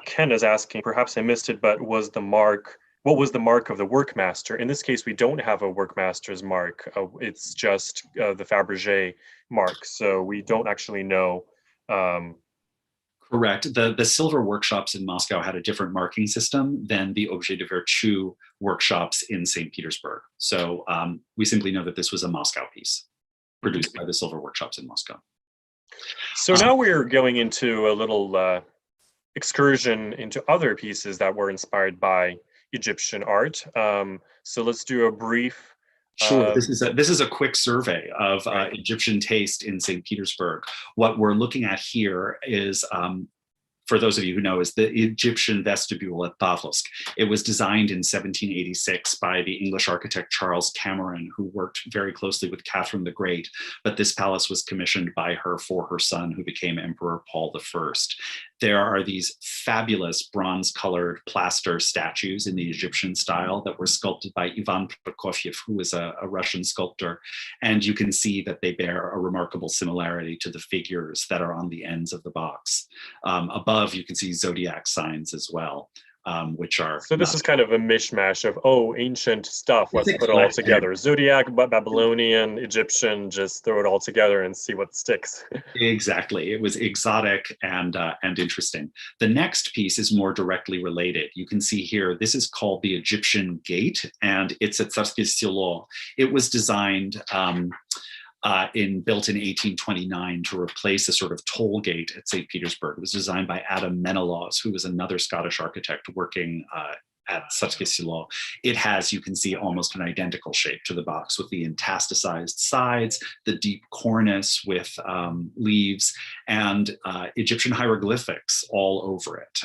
Ken is asking, perhaps I missed it, but was the mark, what was the mark of the workmaster? In this case, we don't have a workmaster's mark. It's just the Fabergé mark, so we don't actually know. Correct. The silver workshops in Moscow had a different marking system than the Objet de Vertu workshops in St. Petersburg. So we simply know that this was a Moscow piece produced by the silver workshops in Moscow. So now we're going into a little excursion into other pieces that were inspired by Egyptian art. So let's do a brief. Sure. This is a quick survey of Egyptian taste in St. Petersburg. What we're looking at here is for those of you who know, is the Egyptian vestibule at Pavlovsk. It was designed in 1786 by the English architect Charles Cameron, who worked very closely with Catherine the Great. But this palace was commissioned by her for her son, who became Emperor Paul I. There are these fabulous bronze-colored plaster statues in the Egyptian style that were sculpted by Ivan Prokofiev, who was a Russian sculptor. And you can see that they bear a remarkable similarity to the figures that are on the ends of the box. Above, you can see zodiac signs as well, which are— So this is kind of a mishmash of, oh, ancient stuff, let's put it all together. Zodiac, Babylonian, Egyptian, just throw it all together and see what sticks. Exactly. It was exotic and interesting. The next piece is more directly related. You can see here, this is called the Egyptian Gate, and it's at Tsarsky Selo. It was designed built in 1829 to replace a sort of toll gate at St. Petersburg. It was designed by Adam Menelaus, who was another Scottish architect working at Tsarsky Selo. It has, you can see, almost an identical shape to the box, with the intastasized sides, the deep cornice with leaves, and Egyptian hieroglyphics all over it.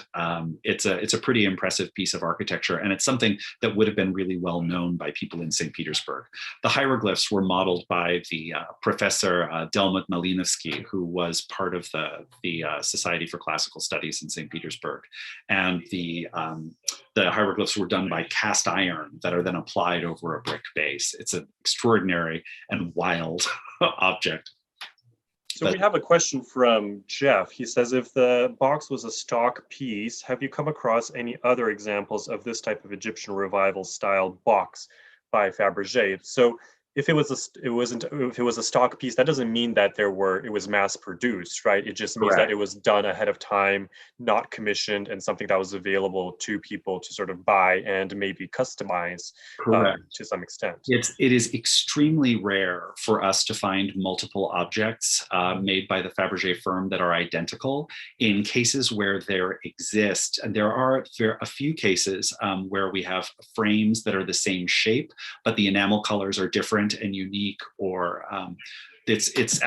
It's a pretty impressive piece of architecture, and it's something that would have been really well known by people in St. Petersburg. The hieroglyphs were modeled by the professor Delmut Malinovsky, who was part of the Society for Classical Studies in St. Petersburg. And the hieroglyphs were done by cast iron that are then applied over a brick base. It's an extraordinary and wild object. So we have a question from Jeff. He says, if the box was a stock piece, have you come across any other examples of this type of Egyptian revival style box by Fabergé? So if it was a stock piece, that doesn't mean that it was mass produced, right? It just means that it was done ahead of time, not commissioned, and something that was available to people to sort of buy and maybe customize to some extent. It is extremely rare for us to find multiple objects made by the Fabergé firm that are identical. In cases where there exist, and there are a few cases where we have frames that are the same shape, but the enamel colors are different and unique, or it's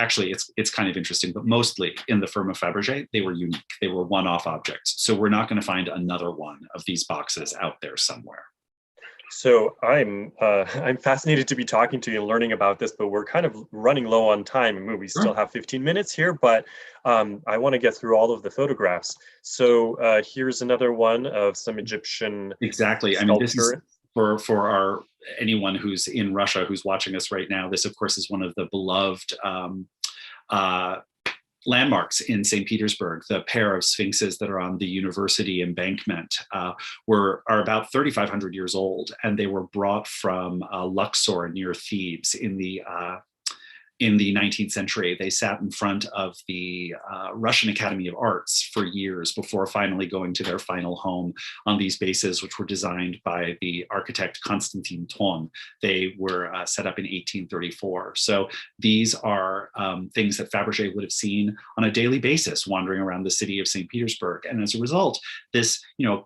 kind of interesting, but mostly in the firm of Fabergé, they were unique. They were one-off objects. So we're not going to find another one of these boxes out there somewhere. So I'm fascinated to be talking to you and learning about this, but we're kind of running low on time, and we still have 15 minutes here, but I want to get through all of the photographs. So here's another one of some Egyptian sculpture. I mean, this is for anyone who's in Russia who's watching us right now. This, of course, is one of the beloved landmarks in St. Petersburg. The pair of sphinxes that are on the university embankment are about 3,500 years old, and they were brought from Luxor near Thebes in the 19th century. They sat in front of the Russian Academy of Arts for years before finally going to their final home on these bases, which were designed by the architect Konstantin Thon. They were set up in 1834. So these are things that Fabergé would have seen on a daily basis wandering around the city of St. Petersburg. And as a result, this,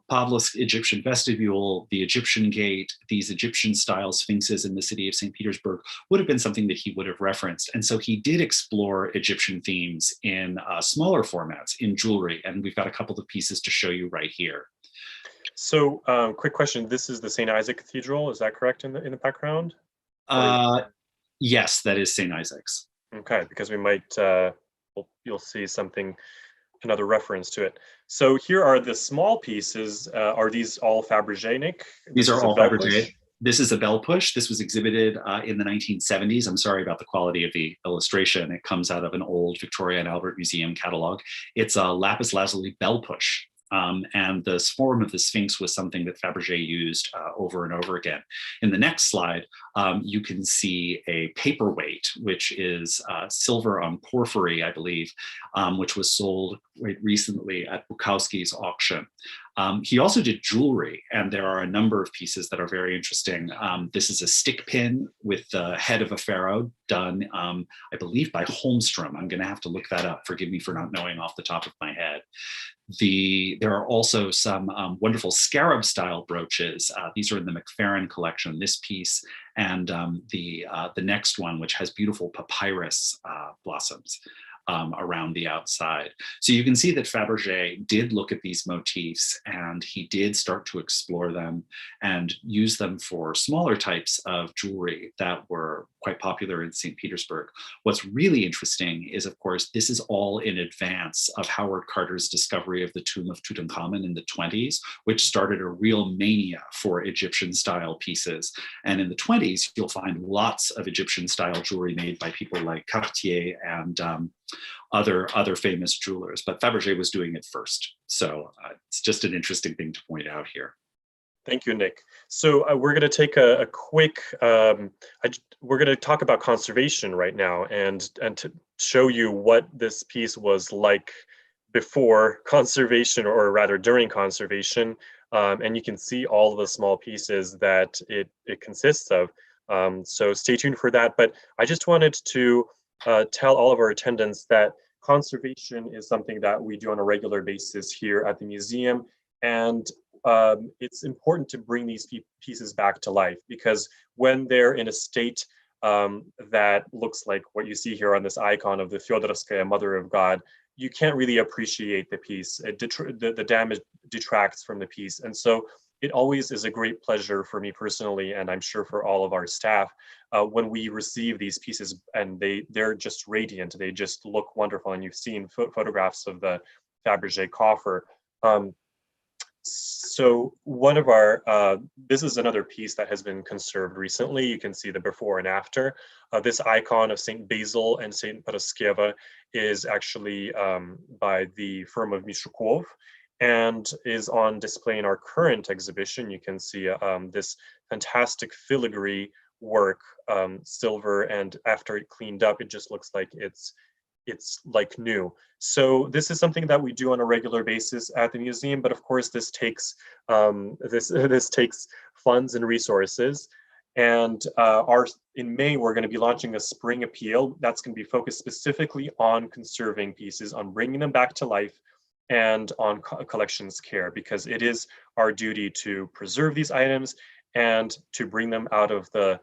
Pavlovsk Egyptian vestibule, the Egyptian gate, these Egyptian style sphinxes in the city of St. Petersburg would have been something that he would have referenced. And so he did explore Egyptian themes in smaller formats, in jewelry. And we've got a couple of pieces to show you right here. So quick question. This is the St. Isaac Cathedral. Is that correct in the background? Yes, that is St. Isaac's. Okay, because we might, you'll see another reference to it. So here are the small pieces. Are these all Fabergé, Nick? These are all Fabergé. This is a bell push. This was exhibited in the 1970s. I'm sorry about the quality of the illustration. It comes out of an old Victoria and Albert Museum catalog. It's a lapis lazuli bell push. And the form of the Sphinx was something that Fabergé used over and over again. In the next slide, you can see a paperweight, which is silver on porphyry, I believe, which was sold quite recently at Bukowski's auction. He also did jewelry, and there are a number of pieces that are very interesting. This is a stick pin with the head of a pharaoh done, I believe, by Holmstrom. I'm going to have to look that up. Forgive me for not knowing off the top of my head. There are also some wonderful scarab-style brooches. These are in the McFerrin collection, this piece, and the next one, which has beautiful papyrus blossoms. around the outside. So you can see that Fabergé did look at these motifs, and he did start to explore them and use them for smaller types of jewelry that were quite popular in St. Petersburg. What's really interesting is, of course, this is all in advance of Howard Carter's discovery of the tomb of Tutankhamun in the 20s, which started a real mania for Egyptian-style pieces. And in the 20s, you'll find lots of Egyptian-style jewelry made by people like Cartier and other famous jewelers, but Fabergé was doing it first. So it's just an interesting thing to point out here. Thank you, Nick. So we're going to take a quick, we're going to talk about conservation right now, and to show you what this piece was like before conservation, or rather during conservation. And you can see all of the small pieces that it consists of. So stay tuned for that. But I just wanted to tell all of our attendants that conservation is something that we do on a regular basis here at the museum. And it's important to bring these pieces back to life, because when they're in a state that looks like what you see here on this icon of the Fyodorovskaya Mother of God, you can't really appreciate the piece. The damage detracts from the piece. And so it always is a great pleasure for me personally, and I'm sure for all of our staff, when we receive these pieces and they're just radiant. They just look wonderful. And you've seen photographs of the Fabergé coffer. So one of our, this is another piece that has been conserved recently. You can see the before and after. This icon of St. Basil and St. Paraskeva is actually by the firm of Mishukov, and is on display in our current exhibition. You can see this fantastic filigree work, silver, and after it cleaned up, it just looks like it's like new. So this is something that we do on a regular basis at the museum, but of course this takes this takes funds and resources. And in May, we're going to be launching a spring appeal that's going to be focused specifically on conserving pieces, on bringing them back to life, and on collections care, because it is our duty to preserve these items and to bring them out of the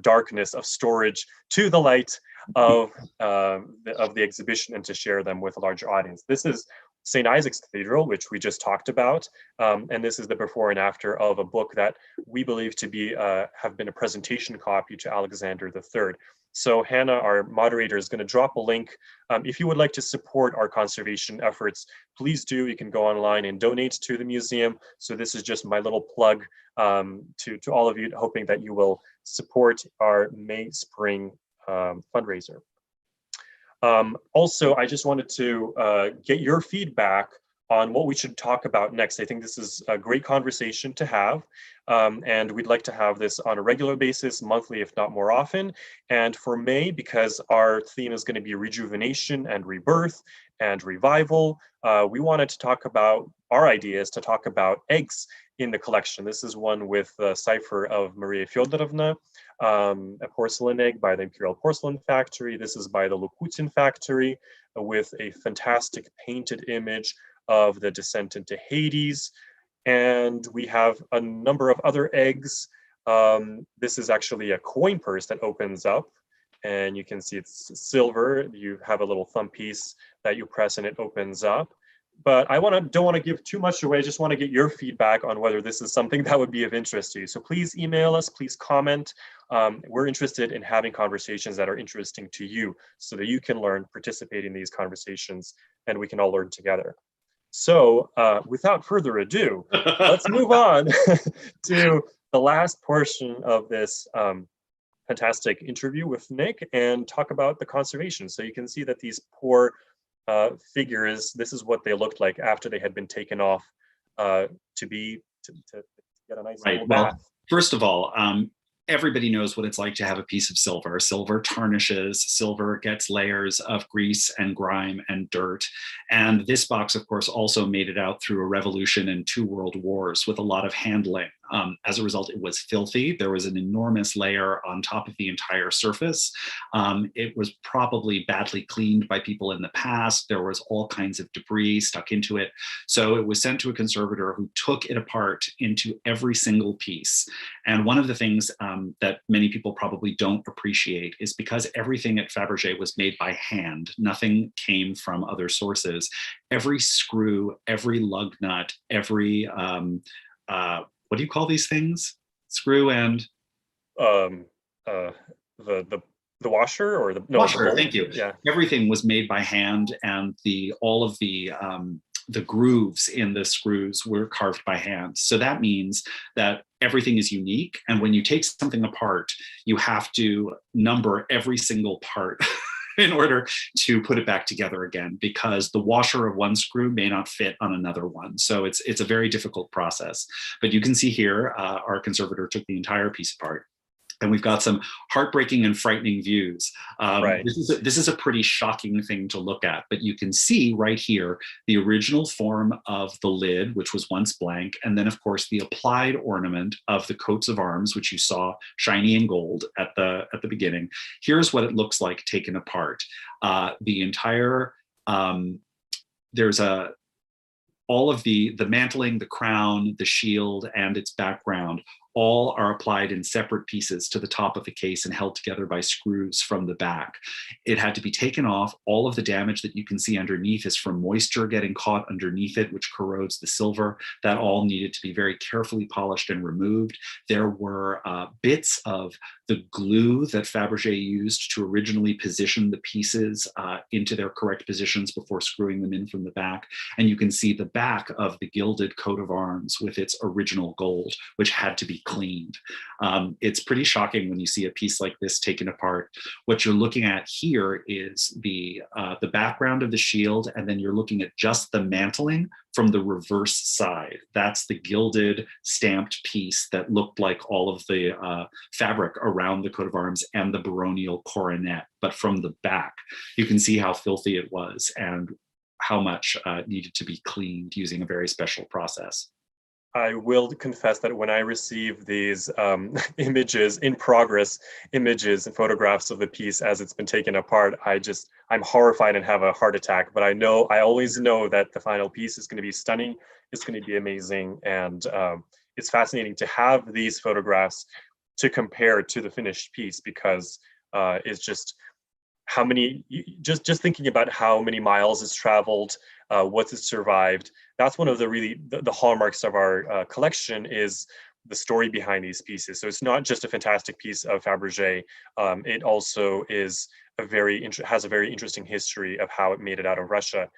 darkness of storage to the light of the exhibition, and to share them with a larger audience. This is St. Isaac's Cathedral, which we just talked about, and this is the before and after of a book that we believe to be have been a presentation copy to Alexander III. So Hannah, our moderator, is going to drop a link. If you would like to support our conservation efforts, please do. You can go online and donate to the museum. So this is just my little plug to all of you, hoping that you will support our May spring fundraiser. Also, I just wanted to get your feedback on what we should talk about next. I think this is a great conversation to have, and we'd like to have this on a regular basis, monthly, if not more often. And for May, because our theme is going to be rejuvenation and rebirth and revival, we wanted to talk about our ideas to talk about eggs in the collection. This is one with the cipher of Maria Fyodorovna, a porcelain egg by the Imperial Porcelain Factory. This is by the Lokutin Factory, with a fantastic painted image of the descent into Hades. And we have a number of other eggs. This is actually a coin purse that opens up, and you can see it's silver. You have a little thumb piece that you press and it opens up. But I don't want to give too much away. I just want to get your feedback on whether this is something that would be of interest to you. So please email us, please comment. We're interested in having conversations that are interesting to you, so that you can learn, participate in these conversations, and we can all learn together. So without further ado, let's move on to the last portion of this fantastic interview with Nick, and talk about the conservation. So you can see that these poor figures, this is what they looked like after they had been taken off to get a nice little bath. Well, first of all, everybody knows what it's like to have a piece of silver. Silver tarnishes, silver gets layers of grease and grime and dirt. And this box, of course, also made it out through a revolution and 2 world wars with a lot of handling. As a result, it was filthy. There was an enormous layer on top of the entire surface. It was probably badly cleaned by people in the past. There was all kinds of debris stuck into it. So it was sent to a conservator who took it apart into every single piece. And one of the things that many people probably don't appreciate is because everything at Fabergé was made by hand, nothing came from other sources. Every screw, every lug nut, every, what do you call these things? Screw and? The washer or the, no, washer, the bolt? thank you. Yeah. Everything was made by hand, and all of the grooves in the screws were carved by hand. So that means that everything is unique. And when you take something apart, you have to number every single part in order to put it back together again, because the washer of one screw may not fit on another one. So it's a very difficult process. But you can see here, our conservator took the entire piece apart. And we've got some heartbreaking and frightening views. Right. This is a pretty shocking thing to look at, but you can see right here the original form of the lid, which was once blank, and then of course the applied ornament of the coats of arms, which you saw shiny and gold at the beginning. Here's what it looks like taken apart. The entire there's all of the mantling, the crown, the shield, and its background all are applied in separate pieces to the top of the case and held together by screws from the back. It had to be taken off. All of the damage that you can see underneath is from moisture getting caught underneath it, which corrodes the silver. That all needed to be very carefully polished and removed. There were bits of the glue that Fabergé used to originally position the pieces into their correct positions before screwing them in from the back. And you can see the back of the gilded coat of arms with its original gold, which had to be cleaned. It's pretty shocking when you see a piece like this taken apart. What you're looking at here is the background of the shield, and then you're looking at just the mantling from the reverse side. That's the gilded stamped piece that looked like all of the fabric around the coat of arms and the baronial coronet. But from the back, you can see how filthy it was and how much needed to be cleaned using a very special process. I will confess that when I receive these images, in progress images and photographs of the piece as it's been taken apart, I'm horrified and have a heart attack. But I always know that the final piece is going to be stunning, it's going to be amazing, and it's fascinating to have these photographs to compare to the finished piece, because it's just how many, just thinking about how many miles it's traveled, what's it survived. That's one of the hallmarks of our collection, is the story behind these pieces. So it's not just a fantastic piece of Fabergé, it also is has a very interesting history of how it made it out of Russia.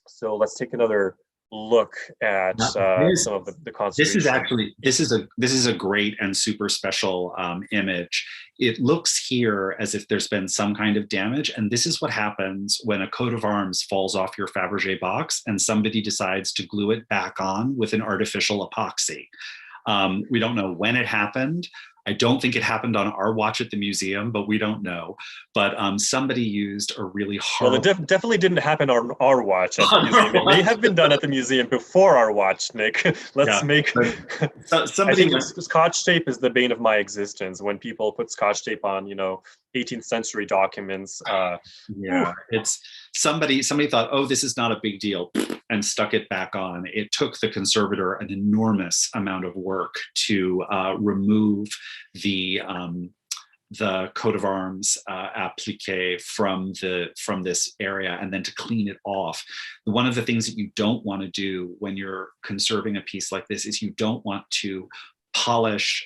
So let's take another look at some of the conservation. This is a great and super special image. It looks here as if there's been some kind of damage, and this is what happens when a coat of arms falls off your Fabergé box and somebody decides to glue it back on with an artificial epoxy. We don't know when it happened. I don't think it happened on our watch at the museum, but we don't know. But somebody used a really hard... Well, it definitely didn't happen on our watch at the museum. It may have been done at the museum before our watch, Nick. I think Scotch tape is the bane of my existence. When people put Scotch tape on, 18th century documents. Yeah, it's somebody thought, oh, this is not a big deal, and stuck it back on. It took the conservator an enormous amount of work to remove the coat of arms applique from this area, and then to clean it off. One of the things that you don't want to do when you're conserving a piece like this is you don't want to polish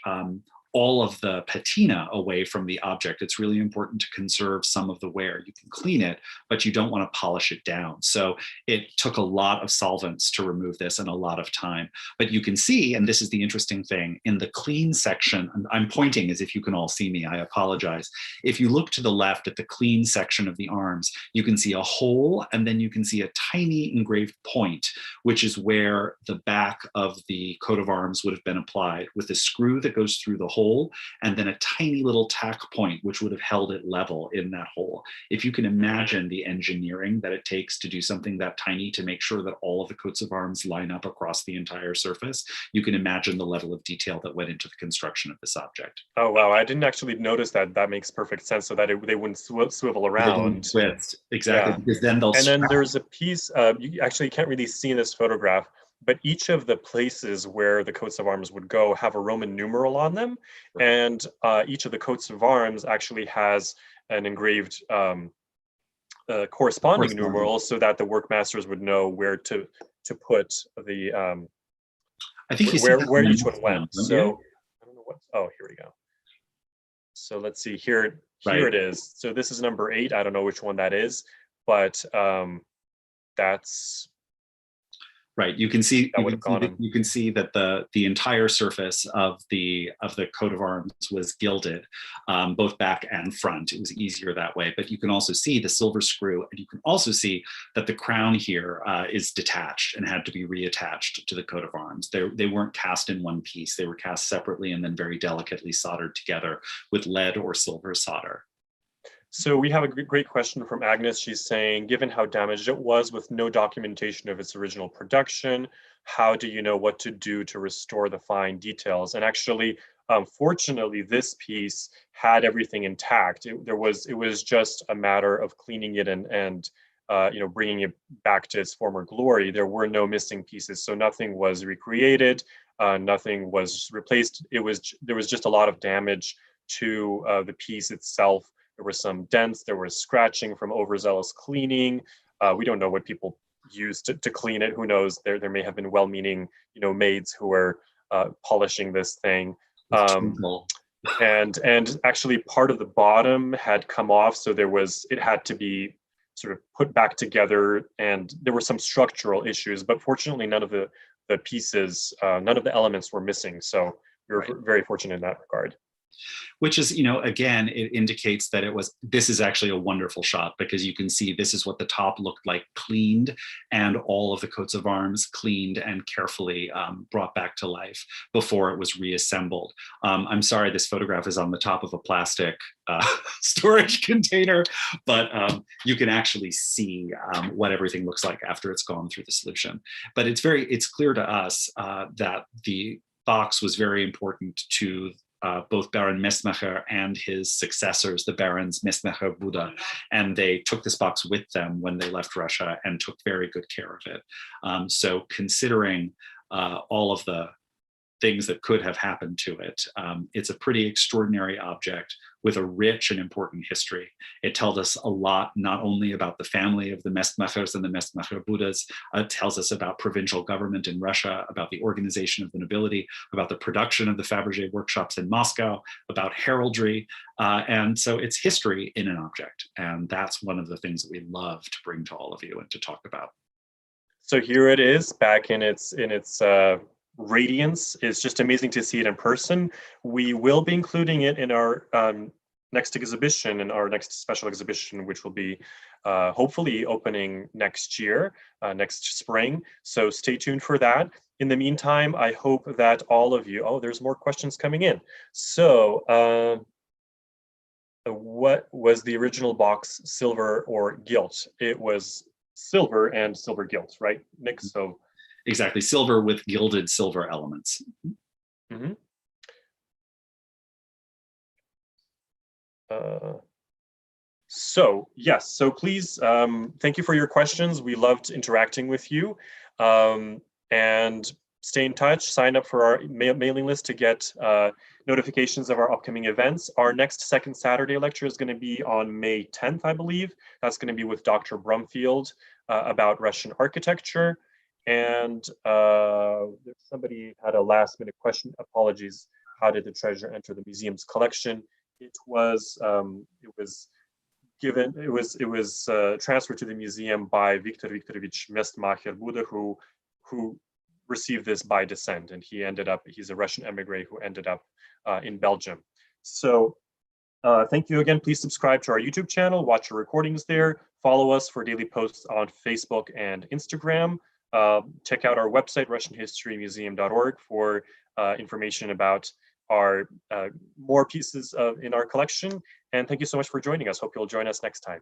all of the patina away from the object. It's really important to conserve some of the wear. You can clean it, but you don't want to polish it down. So it took a lot of solvents to remove this and a lot of time. But you can see, and this is the interesting thing, in the clean section, I'm pointing as if you can all see me, I apologize. If you look to the left at the clean section of the arms, you can see a hole, and then you can see a tiny engraved point, which is where the back of the coat of arms would have been applied, with a screw that goes through the hole hole, and then a tiny little tack point, which would have held it level in that hole. If you can imagine the engineering that it takes to do something that tiny to make sure that all of the coats of arms line up across the entire surface, you can imagine the level of detail that went into the construction of this object. Oh, wow. I didn't actually notice that. That makes perfect sense, so that they wouldn't swivel around. Twist, exactly, Yeah. because then they'll And then there's a piece, you actually can't really see in this photograph, but each of the places where the coats of arms would go have a Roman numeral on them. And each of the coats of arms actually has an engraved corresponding numeral, so that the workmasters would know where to put the, I think you see where each one went. So I don't know what, oh, here we go. So let's see, here it is. So this is number 8. I don't know which one that is, but that's right. You can see that the entire surface of the coat of arms was gilded, both back and front. It was easier that way. But you can also see the silver screw, and you can also see that the crown here is detached and had to be reattached to the coat of arms. They weren't cast in one piece. They were cast separately and then very delicately soldered together with lead or silver solder. So we have a great question from Agnes. She's saying, given how damaged it was with no documentation of its original production, how do you know what to do to restore the fine details? And actually, fortunately, this piece had everything intact. It was just a matter of cleaning it and bringing it back to its former glory. There were no missing pieces, so nothing was recreated, nothing was replaced. There was just a lot of damage to the piece itself. There were some dents, there was scratching from overzealous cleaning. We don't know what people used to clean it. Who knows? There may have been well-meaning, maids who were polishing this thing. And actually part of the bottom had come off, so it had to be sort of put back together, and there were some structural issues, but fortunately none of the pieces, none of the elements were missing. So we were very fortunate in that regard. Which is, again, it indicates that this is actually a wonderful shot, because you can see this is what the top looked like cleaned, and all of the coats of arms cleaned and carefully brought back to life before it was reassembled. I'm sorry, this photograph is on the top of a plastic storage container, but you can actually see what everything looks like after it's gone through the solution. But it's clear to us that the box was very important to both Baron Mestmacher and his successors, the Barons Mestmacher Buda, and they took this box with them when they left Russia and took very good care of it. So considering all of the things that could have happened to it, it's a pretty extraordinary object with a rich and important history. It tells us a lot, not only about the family of the Mestmachers and the Mestmacher Budas, it tells us about provincial government in Russia, about the organization of the nobility, about the production of the Fabergé workshops in Moscow, about heraldry. And so it's history in an object. And that's one of the things that we love to bring to all of you and to talk about. So here it is back in its radiance. It's just amazing to see it in person. We will be including it in our next exhibition, in our next special exhibition, which will be hopefully opening next year, next spring. So stay tuned for that. In the meantime, I hope that all of you, there's more questions coming in. So what was the original box, silver or gilt? It was silver and silver gilt, right, Nick? So exactly, silver with gilded silver elements. Mm-hmm. So yes, so please, thank you for your questions. We loved interacting with you, and stay in touch. Sign up for our mailing list to get notifications of our upcoming events. Our next second Saturday lecture is going to be on May 10th, I believe. That's going to be with Dr. Brumfield about Russian architecture. And somebody had a last minute question. Apologies. How did the treasure enter the museum's collection? It was transferred to the museum by Viktor Viktorovich Mestmacher Buda, who received this by descent, and he's a Russian emigre who ended up in Belgium. So thank you again. Please subscribe to our YouTube channel, watch our recordings there, follow us for daily posts on Facebook and Instagram. Check out our website, RussianHistoryMuseum.org, for information about are more pieces in our collection. And thank you so much for joining us. Hope you'll join us next time.